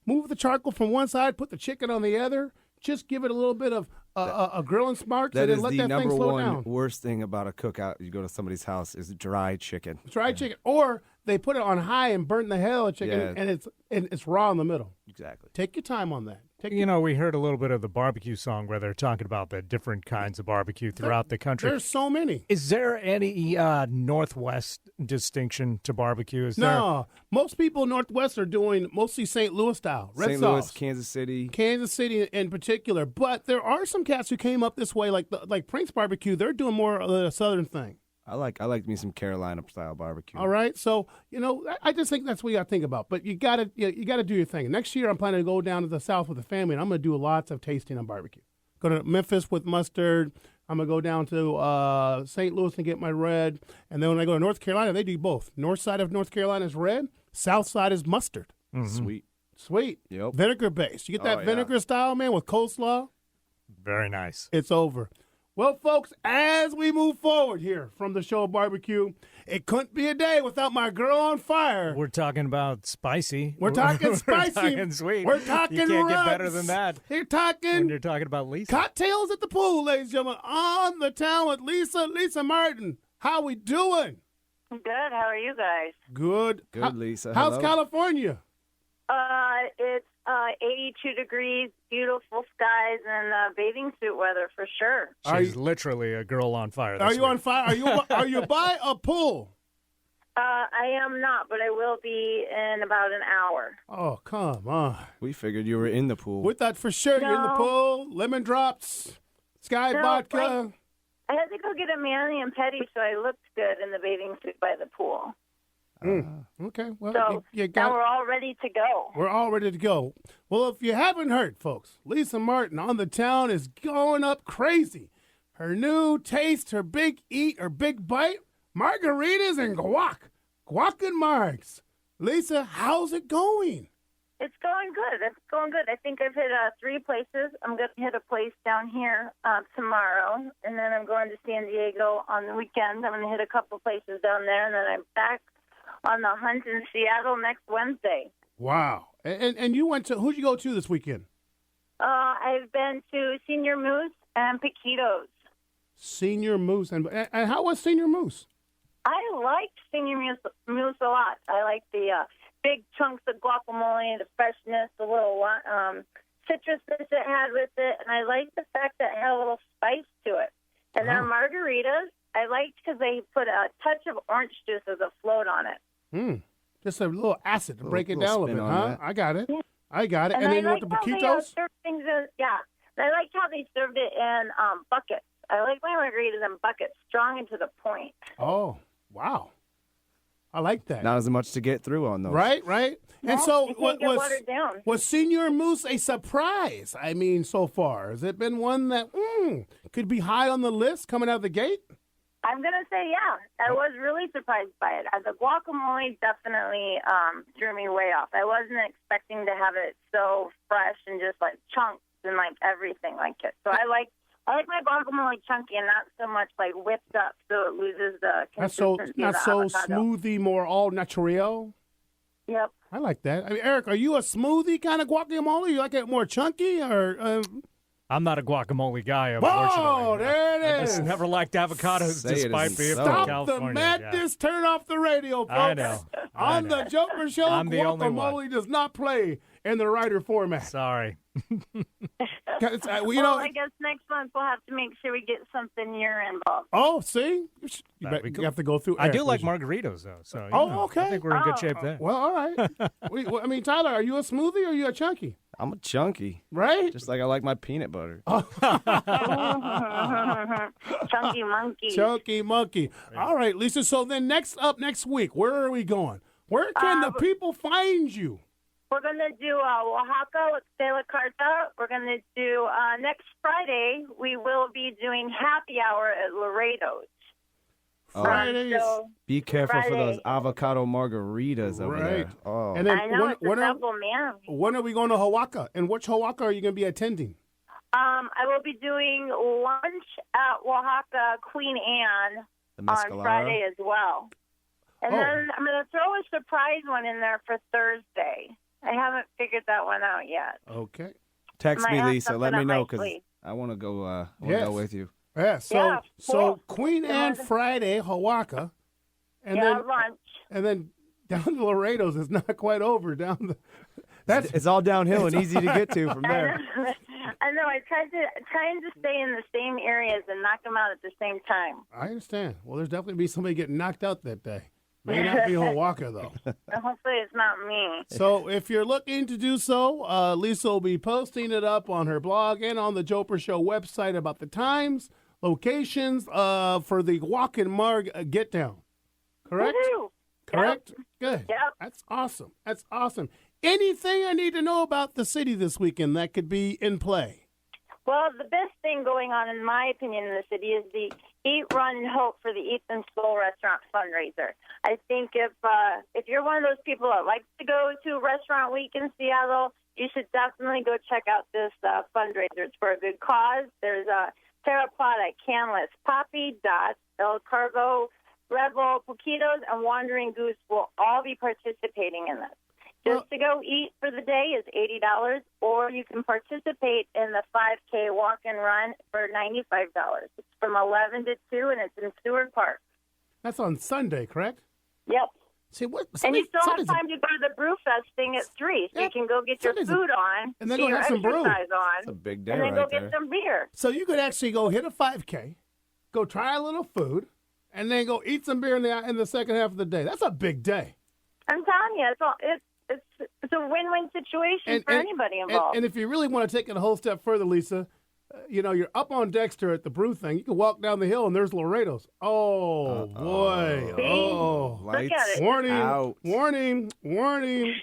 Move the charcoal from one side, put the chicken on the other. Just give it a little bit of a grilling sparks, and then let that thing slow down. That is the number one worst thing about a cookout. You go to somebody's house is dry chicken. Dried chicken, or they put it on high and burn the hell out of chicken, and it's raw in the middle. Exactly. Take your time on that. We heard a little bit of the barbecue song where they're talking about the different kinds of barbecue throughout the country. There's so many. Is there any Northwest distinction to barbecue? Most people Northwest are doing mostly St. Louis style. St. Louis, Kansas City in particular. But there are some cats who came up this way, like Prank's Barbecue. They're doing more of the southern thing. I like me some Carolina style barbecue. All right, so I just think that's what you got to think about. But you got to do your thing. Next year, I'm planning to go down to the South with the family, and I'm going to do lots of tasting on barbecue. Go to Memphis with mustard. I'm going to go down to St. Louis and get my red. And then when I go to North Carolina, they do both. North side of North Carolina is red. South side is mustard. Mm-hmm. Sweet. Yep. Vinegar based. You get that vinegar style, man, with coleslaw. Very nice. It's over. Well, folks, as we move forward here from the show Barbecue, it couldn't be a day without my girl on fire. We're talking about spicy. We're talking spicy. We're talking sweet. We're talking You can't rubs. get better than that. You're talking when you're talking about Lisa. Cocktails at the pool, ladies and gentlemen. On the town with Lisa Martin. How we doing? Good. How are you guys? Good. Lisa. How's Hello. California? It's 82 degrees, beautiful skies, and bathing suit weather for sure. She's literally a girl on fire. Are you on fire? Are you by a pool? I am not, but I will be in about an hour. Oh, come on. We figured you were in the pool. We thought for sure you're in the pool. Lemon drops, Sky vodka. I had to go get a mani and pedi, so I looked good in the bathing suit by the pool. Okay, well, So now we're all ready to go. We're all ready to go. Well, if you haven't heard, folks, Lisa Martin on the town is going up crazy. Her new taste, her big eat, her big bite, margaritas and guac and margs. Lisa, how's it going? It's going good. It's going good. I think I've hit 3 places. I'm going to hit a place down here tomorrow, and then I'm going to San Diego on the weekend. I'm going to hit a couple places down there, and then I'm back on the hunt in Seattle next Wednesday. Wow. And you went to, who'd you go to this weekend? I've been to Senior Moose and Paquitos. Senior Moose. And how was Senior Moose? I liked Senior Moose a lot. I like the big chunks of guacamole, the freshness, the little citrus that it had with it, and I liked the fact that it had a little spice to it. And their margaritas, I liked because they put a touch of orange juice as a float on it. Just a little acid to break it down a little bit, huh? that. I got it. Yeah. I got it. And And I then with liked the how they Paquitos? served things in, and I liked how they served it in buckets. I like my margaritas in buckets, strong and to the point. Oh, wow. I like that. Not as much to get through on those. Right. And so you can't get watered down. was Senior Moose a surprise? I mean, so far. Has it been one that could be high on the list coming out of the gate? I'm going to say, yeah. I was really surprised by it. The guacamole definitely threw me way off. I wasn't expecting to have it so fresh and just like chunks and like everything like it. So I like my guacamole chunky and not so much like whipped up so it loses the consistency Not so of the avocado. smoothie, more all natural? Yep. I like that. I mean, Eric, are you a smoothie kind of guacamole? You like it more chunky or? I'm not a guacamole guy, unfortunately. Oh, there it I is. just never liked avocados despite being from Stop California. the madness. Turn off the radio, folks. I know. On the Jopra Show, I'm the only one. guacamole does not play in the writer format. Sorry. I guess next month we'll have to make sure we get something near involved. Oh, see? You have to go through I do Eric, like which- margaritas, though. So, okay. I think we're in good shape there. Well, all right. I mean, Tyler, are you a smoothie or are you a chunky? I'm a chunky. Right? Just like I like my peanut butter. Chunky monkey. Chunky monkey. All right, Lisa. So then next week, where are we going? Where can the people find you? We're going to do Oaxaca with De La Carta. We're going to do next Friday, we will be doing happy hour at Laredo's. Fridays. Be careful for those Friday. avocado margaritas over there. Oh. And then I know, it's a double, man. when are we going to Oaxaca? And which Oaxaca are you going to be attending? I will be doing lunch at Oaxaca Queen Anne The on Mescalara? Friday as well. And Oh. then I'm going to throw a surprise one in there for Thursday. I haven't figured that one out yet. Okay. Text Might me, have Lisa. Let something me up my know because sleeve. I want to go. I want to Yes. go with you. Yeah. So Yeah, cool. Queen Anne Friday, Oaxaca, and Yeah, then lunch. and then down to Laredo's is not quite over. That's It's all downhill and easy to get to from there. I know. I trying to stay in the same areas and knock them out at the same time. I understand. Well, there's definitely be somebody getting knocked out that day. May not be Oaxaca though. Hopefully, it's not me. So if you're looking to do so, Lisa will be posting it up on her blog and on the Jopra Show website about the times, locations for the Walk and Marg Get Down. Correct? Woohoo! Correct? Good. Yep. That's awesome. That's awesome. Anything I need to know about the city this weekend that could be in play? Well, the best thing going on, in my opinion, in the city is the Eat, Run, and Hope for the Eat and Soul Restaurant fundraiser. I think if you're one of those people that likes to go to Restaurant Week in Seattle, you should definitely go check out this fundraiser. It's for a good cause. There's Terraplata, Canlis, Poppy, Dots, El Cargo, Rebel, Poquitos, and Wandering Goose will all be participating in this. Just to go eat for the day is $80, or you can participate in the 5K walk and run for $95. It's from 11 to 2, and it's in Stewart Park. That's on Sunday, correct? Yep. See what? And you still have time to go to the Brew Fest thing at 3, so you can go get your food on, and then get go your have some brew. exercise on, It's a big day and then right go there. get some beer. So you could actually go hit a 5K, go try a little food, and then go eat some beer in the second half of the day. That's a big day. I'm telling you, it's a win-win situation for anybody involved. And if you really want to take it a whole step further, Lisa, you're up on Dexter at the Brew thing. You can walk down the hill and there's Laredo's. Oh boy! See? Oh, Look at it. warning! Out. Warning! Warning!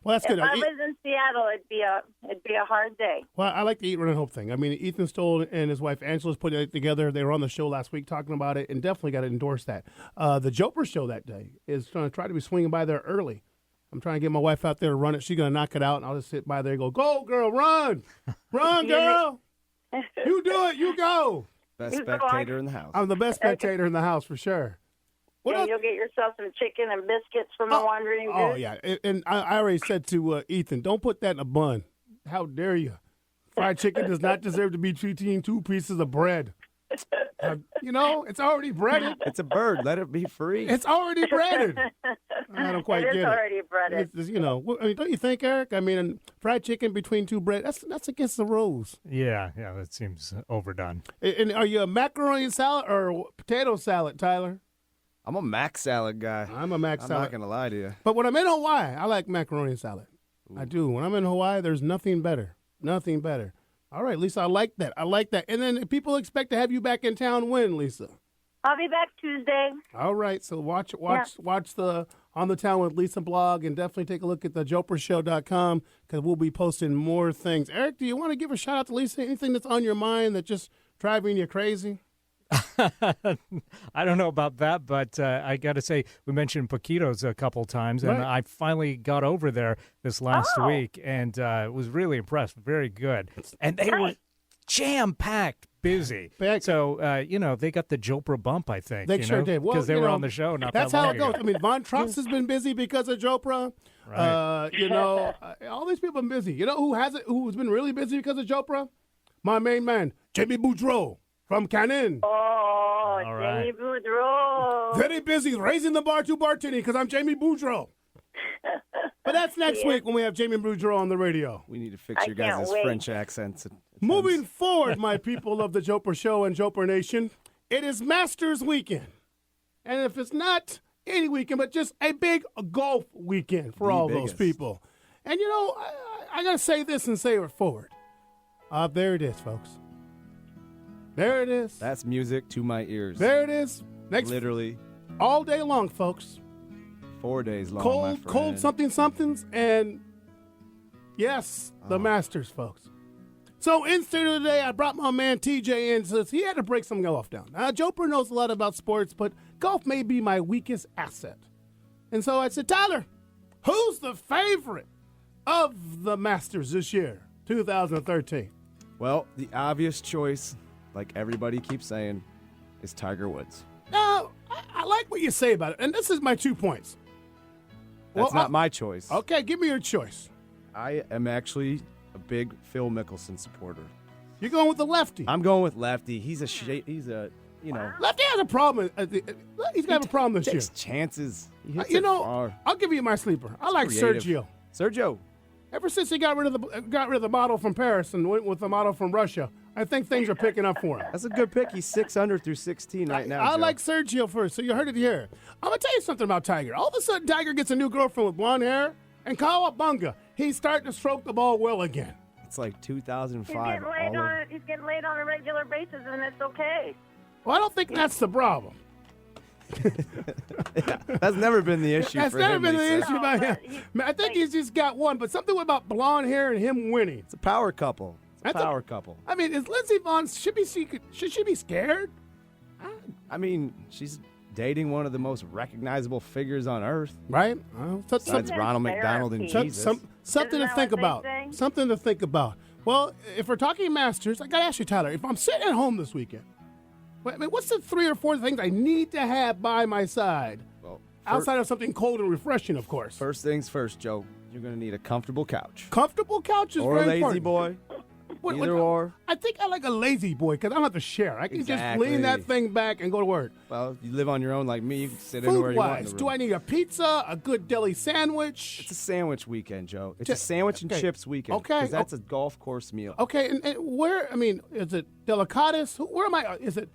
Well, that's good. If I was in Seattle, it'd be a hard day. Well, I like the Eat, Run, and Hope thing. I mean, Ethan Stoll and his wife Angela's putting it together. They were on the show last week talking about it, and definitely got to endorse that. The Jopra show that day is going to try to be swinging by there early. I'm trying to get my wife out there to run it. She's going to knock it out, and I'll just sit by there and go, "Go, girl, run! Run, girl! You do it, you go!" Best spectator in the house. I'm the best spectator in the house for sure. And you'll get yourself some chicken and biscuits from a Wandering Goose. Oh, yeah. And I already said to Ethan, don't put that in a bun. How dare you? Fried chicken does not deserve to be between two pieces of bread. It's already breaded. It's a bird. Let it be free. It's already breaded. I don't quite It is get already breaded. Don't you think, Eric? I mean, fried chicken between two bread, that's against the rules. Yeah, that seems overdone. And are you a macaroni salad or potato salad, Tyler? I'm a mac salad guy. I'm a mac salad. I'm not going to lie to you. But when I'm in Hawaii, I like macaroni salad. I do. When I'm in Hawaii, there's nothing better. Nothing better. All right, Lisa, I like that. And then people expect to have you back in town when, Lisa? I'll be back Tuesday. All right, so watch the On the Town with Lisa blog, and definitely take a look at the joprashow.com because we'll be posting more things. Eric, do you want to give a shout out to Lisa? Anything that's on your mind that's just driving you crazy? I don't know about that, but I got to say, we mentioned Poquitos a couple times, and I finally got over there this last week and was really impressed. Very good. And they were jam-packed, busy. So, they got the Jopra bump, I think. They sure did. Because they were on the show not that's that long how it goes. ago. I mean, Von Trumps has been busy because of Jopra. Right. All these people have been busy. You know who's been really busy because of Jopra? My main man, Jamie Boudreau from Canon. Oh, right. Jamie Boudreau. Very busy raising the bar to bartending because I'm Jamie Boudreau. But that's next week when we have Jamie Boudreau on the radio. We need to fix your guys' French accents. Moving forward, my people of the Jopra Show and Jopra Nation, it is Masters Weekend. And if it's not any weekend, but just a big golf weekend for all those people. And, I got to say this and say it forward. There it is, folks. There it is. That's music to my ears. There it is. Literally. All day long, folks. 4 days long, Cold somethings, and yes, the Masters, folks. So in studio today, I brought my man TJ in since he had to break some golf down. Now, Jopra knows a lot about sports, but golf may be my weakest asset. And so I said, Tyler, who's the favorite of the Masters this year, 2013? Well, the obvious choice, like everybody keeps saying, is Tiger Woods. Now, I like what you say about it, and this is my 2 points. That's not my choice. Okay, give me your choice. I am actually a big Phil Mickelson supporter. You're going with the lefty. I'm going with lefty. He's a Lefty has a problem. He's going to have a problem this year. Takes chances. He hits it far. I'll give you my sleeper. I like creative. Sergio. Ever since he got rid of the model from Paris and went with the model from Russia, I think things are picking up for him. That's a good pick. He's 6 under through 16 right now. I Joe. like Sergio first, so you heard it here. I'm going to tell you something about Tiger. All of a sudden, Tiger gets a new girlfriend with blonde hair, and Kawabunga, he's starting to stroke the ball well again. It's like 2005. He's getting laid on a regular basis, and it's okay. Well, I don't think that's the problem. That's never been the issue That's for never him. been the issue No, about him. but I think he's just got one, but something about blonde hair and him winning. It's a power couple. Power couple. I mean, is Lindsey Vonn, should she be scared? I mean, she's dating one of the most recognizable figures on earth. Right? Besides Ronald McDonald and Jesus. Something to think about. Something to think about. Well, if we're talking Masters, I got to ask you, Tyler, if I'm sitting at home this weekend, what's the 3 or 4 things I need to have by my side? Well, outside of something cold and refreshing, of course. First things first, Joe. You're going to need a comfortable couch. Comfortable couch is or very a lazy important. boy. Either or. I think I like a lazy boy because I don't have to share. I can just lean that thing back and go to work. Well, you live on your own like me. You can sit anywhere you want in the room. Do I need a pizza, a good deli sandwich? It's a sandwich weekend, Joe. It's a sandwich and chips weekend. Okay. Because that's a golf course meal. Okay, and where, I mean, is it delicates? Where am I? Is it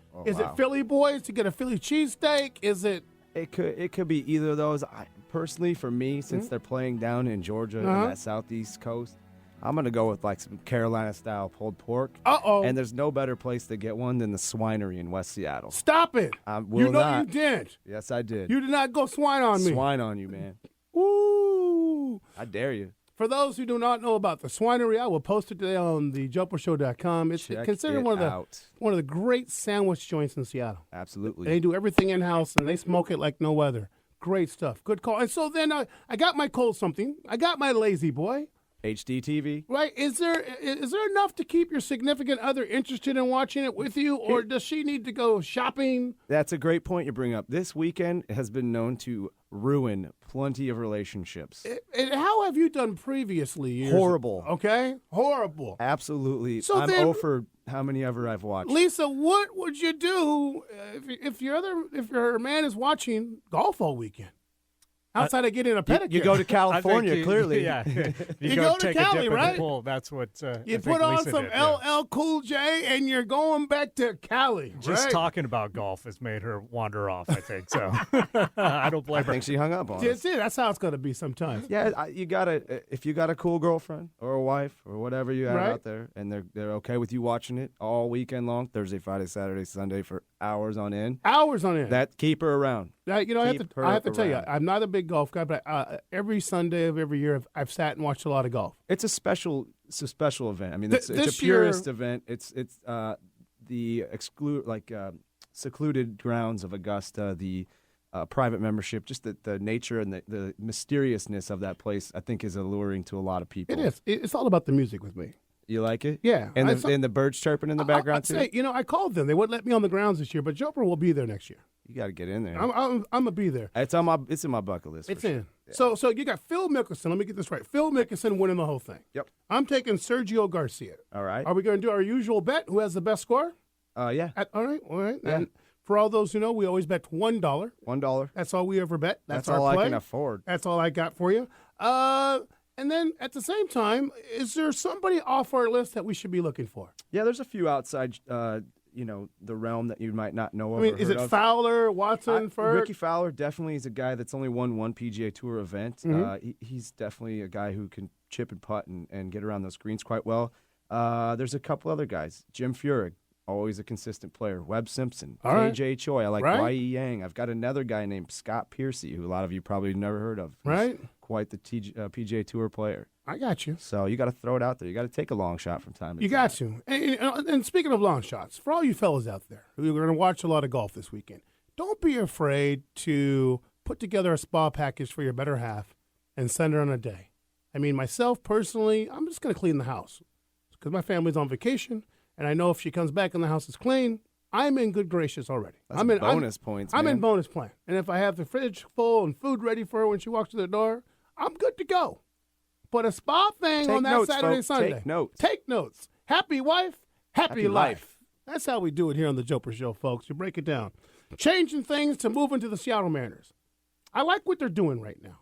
Philly boys to get a Philly cheesesteak? Is it? It could be either of those. Personally, for me, since they're playing down in Georgia on that southeast coast, I'm going to go with like some Carolina-style pulled pork. Uh-oh. And there's no better place to get one than the Swinery in West Seattle. Stop it. You did. Yes, I did. You did not go swine on me. Swine on you, man. Ooh. I dare you. For those who do not know about the Swinery, I will post it today on the JopraShow.com. It's considered one of the great sandwich joints in Seattle. Absolutely. They do everything in-house, and they smoke it like no other. Great stuff. Good call. And so then I got my cold something. I got my lazy boy. HD TV. Right. Is there enough to keep your significant other interested in watching it with you, or does she need to go shopping? That's a great point you bring up. This weekend has been known to ruin plenty of relationships. And how have you done previously? Horrible. Okay? Horrible. Absolutely. So I'm then, over how many ever I've watched. Lisa, what would you do if your man is watching golf all weekend? Outside of getting a pedicure. You go to California, clearly. Yeah. You go to take Cali, a dip right? in the pool. That's what you I put think on Lisa some did, yeah. LL Cool J, and you're going back to Cali. Just right? talking about golf has made her wander off, I think. So I don't blame her. I think she hung up on us. That's how it's going to be sometimes. Yeah, you gotta. If you got a cool girlfriend or a wife or whatever you have Right. out there, and they're okay with you watching it all weekend long, Thursday, Friday, Saturday, Sunday for hours on end. Hours on end. That keep her around. I have to tell you, around. I'm not a big golf guy, but every Sunday of every year, I've sat and watched a lot of golf. It's a special event. I mean, it's a this purist year- event. It's the secluded grounds of Augusta, the private membership, just the nature and the mysteriousness of that place. I think is alluring to a lot of people. It is. It's all about the music with me. You like it? Yeah. And the birds chirping in the background, too? I called them. They wouldn't let me on the grounds this year, but Jopra will be there next year. You got to get in there. I'm going to be there. It's in my bucket list. It's for in. Sure. So you got Phil Mickelson. Let me get this right. Phil Mickelson winning the whole thing. Yep. I'm taking Sergio Garcia. All right. Are we going to do our usual bet? Who has the best score? Yeah. All right. Yeah. And for all those who know, we always bet $1. $1. That's all we ever bet. That's all our play. I can afford. That's all I got for you. And then at the same time, is there somebody off our list that we should be looking for? Yeah, there's a few outside, the realm that you might not know of. I mean, or is heard it of. Fowler, Watson, Ferg? Ricky Fowler definitely is a guy that's only won one PGA Tour event. Mhm. He's definitely a guy who can chip and putt and get around those greens quite well. There's a couple other guys. Jim Furyk, always a consistent player. Webb Simpson, All right. KJ Choi. I like Right. Y.E. Yang. I've got another guy named Scott Piercy, who a lot of you probably never heard of. He's Right. quite the PGA Tour player. I got you. So you got to throw it out there. You got to take a long shot from time to You time. got to. And speaking of long shots, for all you fellas out there who are going to watch a lot of golf this weekend, don't be afraid to put together a spa package for your better half and send her on a day. I mean, myself personally, I'm just going to clean the house because my family's on vacation, and I know if she comes back and the house is clean, I'm in good gracious already. That's I'm in bonus points, I'm man. in bonus plan. And if I have the fridge full and food ready for her when she walks through the door, I'm good to go. But a spa thing Take on that notes, Saturday, folks. Sunday. Take notes. Take notes. Happy wife, happy Happy life. life. That's how we do it here on the Jopra Show, folks. You break it down. Changing things to move into the Seattle Mariners. I like what they're doing right now.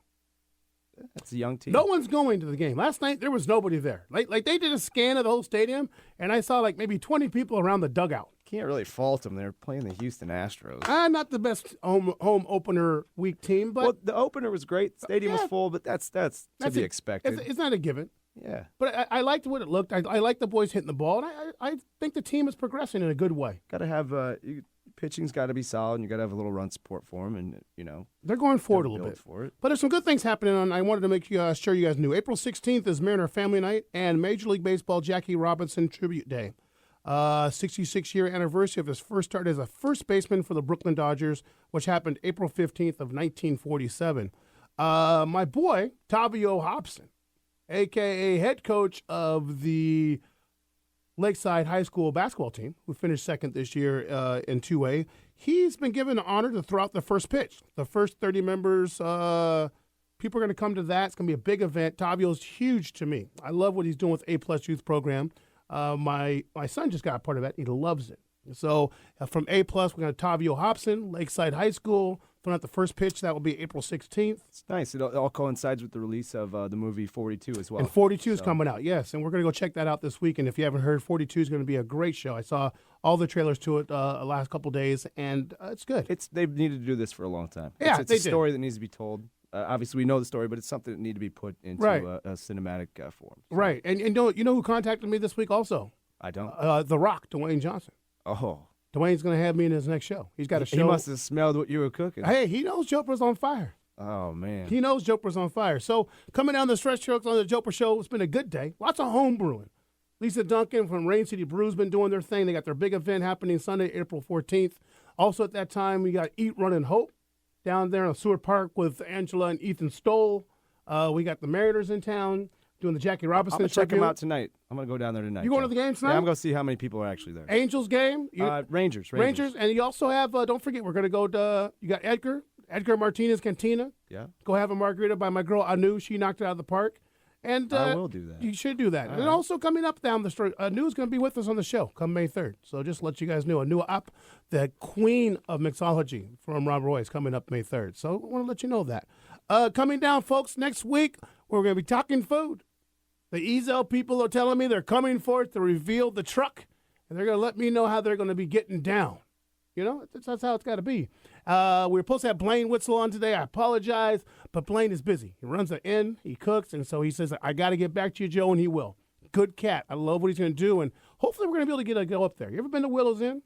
That's a young team. No one's going to the game. Last night, there was nobody there. Like they did a scan of the whole stadium, and I saw like maybe 20 people around the dugout. Can't really fault them. They're playing the Houston Astros. Not the best home opener week team, but Well, the opener was great. Stadium was Yeah. full, but that's to be expected. It's not a given. Yeah. But I liked what it looked. I liked the boys hitting the ball, and I think the team is progressing in a good way. Got to have pitching's got to be solid, and you got to have a little run support for them, and They're going forward a gotta little build bit. for it. But there's some good things happening on. I wanted to make sure you guys knew. April 16th is Mariner Family Night and Major League Baseball Jackie Robinson Tribute Day. 66-year anniversary of his first start as a first baseman for the Brooklyn Dodgers, which happened April 15th of 1947. My boy, Tavio Hobson, a.k.a. head coach of the Lakeside High School basketball team, who finished second this year in 2A, he's been given the honor to throw out the first pitch. The first 30 members, people are going to come to that. It's going to be a big event. Tavio's huge to me. I love what he's doing with A-plus youth program. My son just got a part of that. He loves it. So from A-plus, we're going to Tavio Hobson, Lakeside High School, throwing out the first pitch. That will be April 16th. It's nice. It all coincides with the release of the movie 42 as well. And 42 is coming out, yes. And we're going to go check that out this week. And if you haven't heard, 42 is going to be a great show. I saw all the trailers to it the last couple days, and it's good. They've needed to do this for a long time. Yeah, it's they a did. story that needs to be told. Obviously, we know the story, but it's something that needs to be put into Right. a cinematic form. Right. And you know who contacted me this week also? I don't. The Rock, Dwayne Johnson. Oh. Dwayne's going to have me in his next show. He's got a show. He must have smelled what you were cooking. Hey, he knows Jopra's on fire. Oh, man. He knows Jopra's on fire. So coming down the stretch strokes on the Jopra Show, it's been a good day. Lots of home brewing. Lisa Duncan from Rain City Brew's been doing their thing. They got their big event happening Sunday, April 14th. Also at that time, we got Eat, Run, and Hope down there in Seward Park with Angela and Ethan Stoll. We got the Mariners in town doing the Jackie Robinson I'm going to check them tribute. out tonight. I'm going to go down there tonight. You going Joe. to the game tonight? Yeah, I'm going to see how many people are actually there. Angels game? Rangers. And you also have, don't forget, we're going to go to, you got Edgar Martinez Cantina. Yeah. Go have a margarita by my girl Anu. She knocked it out of the park. And I will do that. You should do that. All And right. also coming up down the street, Anu's going to be with us on the show come May 3rd. So just let you guys know, Anu Up, the queen of mixology from Rob Roy is coming up May 3rd. So I want to let you know that. Coming down, folks, next week, we're going to be talking food. The Ezel people are telling me they're coming forth to reveal the truck, and they're going to let me know how they're going to be getting down. You know, that's how it's got to be. We were supposed to have Blaine Witzel on today. I apologize, but Blaine is busy. He runs an inn, he cooks, and so he says, I got to get back to you, Joe, and he will. Good cat. I love what he's going to do, and hopefully we're going to be able to get a go up there. You ever been to Willow's Inn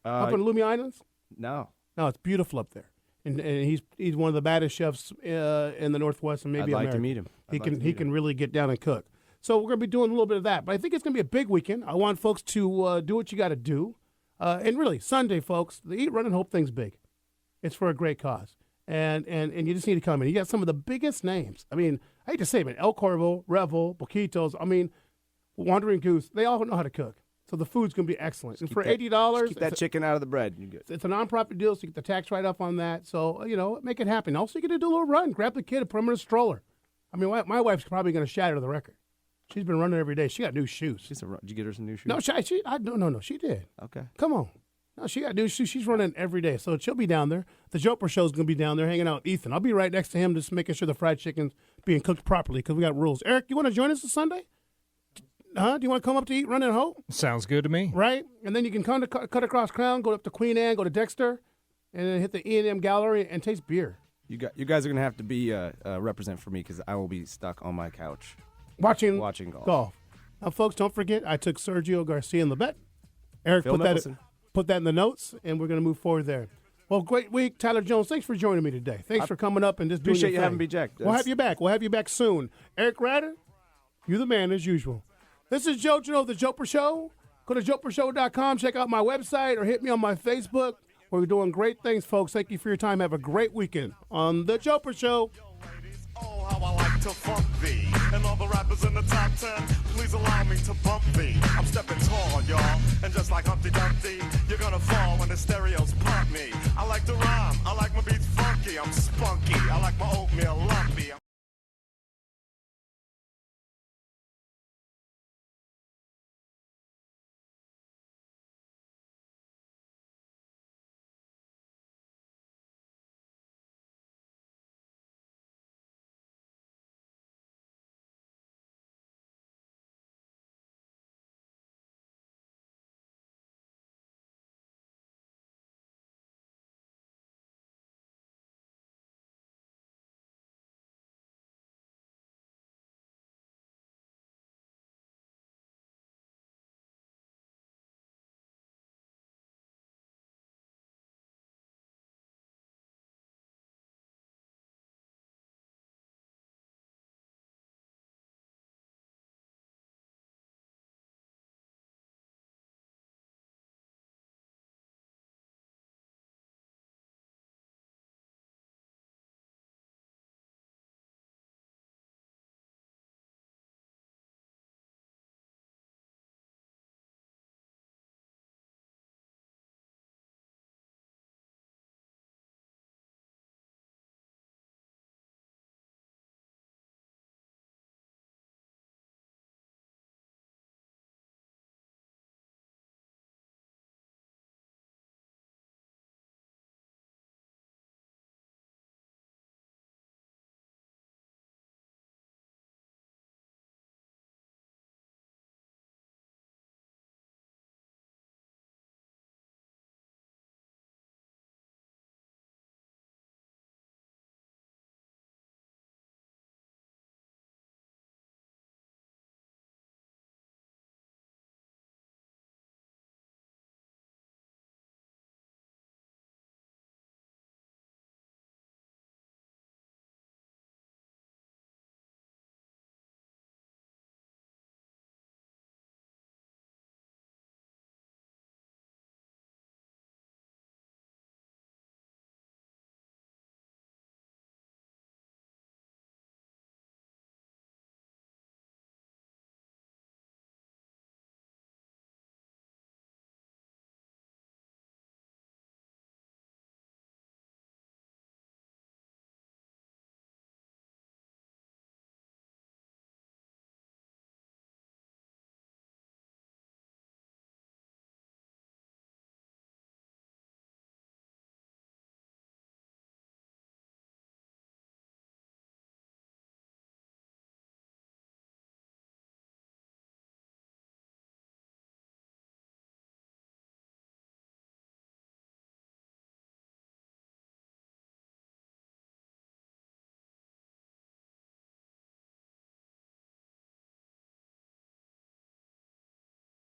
up in Loomy Islands? No. No, it's beautiful up there. And he's one of the baddest chefs in the Northwest and maybe I'd like America. to meet him. He can really get down and cook. So we're going to be doing a little bit of that. But I think it's going to be a big weekend. I want folks to do what you got to do. And really, Sunday, folks, the Eat, Run, and Hope thing's big. It's for a great cause. And you just need to come in. You got some of the biggest names. I mean, I hate to say it, but El Corvo, Revel, Boquitos. I mean, Wandering Goose, they all know how to cook. So the food's going to be excellent. And for $80, keep that chicken out of the bread. You're good. It's a nonprofit deal, so you get the tax write-off on that. So, make it happen. Also, you get to do a little run. Grab the kid, put him in a stroller. I mean, my wife's probably going to shatter the record. She's been running every day. She got new shoes. Did you get her some new shoes? No, she did. Okay. Come on. No, she got new shoes. She's running every day. So she'll be down there. The Jopra show's going to be down there hanging out with Ethan. I'll be right next to him just making sure the fried chicken's being cooked properly because we got rules. Eric, you want to join us this Sunday? Do you want to come up to eat, run and hope? Sounds good to me. Right? And then you can come to cut across Crown, go up to Queen Anne, go to Dexter, and then hit the E&M Gallery and taste beer. You guys are going to have to be represent for me because I will be stuck on my couch. Watching golf. Now, folks, don't forget, I took Sergio Garcia in the bet. Eric put that in the notes, and we're going to move forward there. Well, great week. Tyler Jones, thanks for joining me today. Thanks for coming up and just doing your thing. Appreciate you having me, Jack. We'll have you back. We'll have you back soon. Eric Ratter, you're the man as usual. This is JoJo of the Jopra Show. Go to joprashow.com, check out my website, or hit me on my Facebook. We're doing great things, folks. Thank you for your time. Have a great weekend on the Jopra Show. Oh, how I like to funk thee. And all the rappers in the top 10, please allow me to bump thee. I'm stepping tall, y'all. And just like Humpty Dumpty, you're gonna fall when the stereos pump me. I like to rhyme. I like my beats funky. I'm spunky. I like my oatmeal lumpy.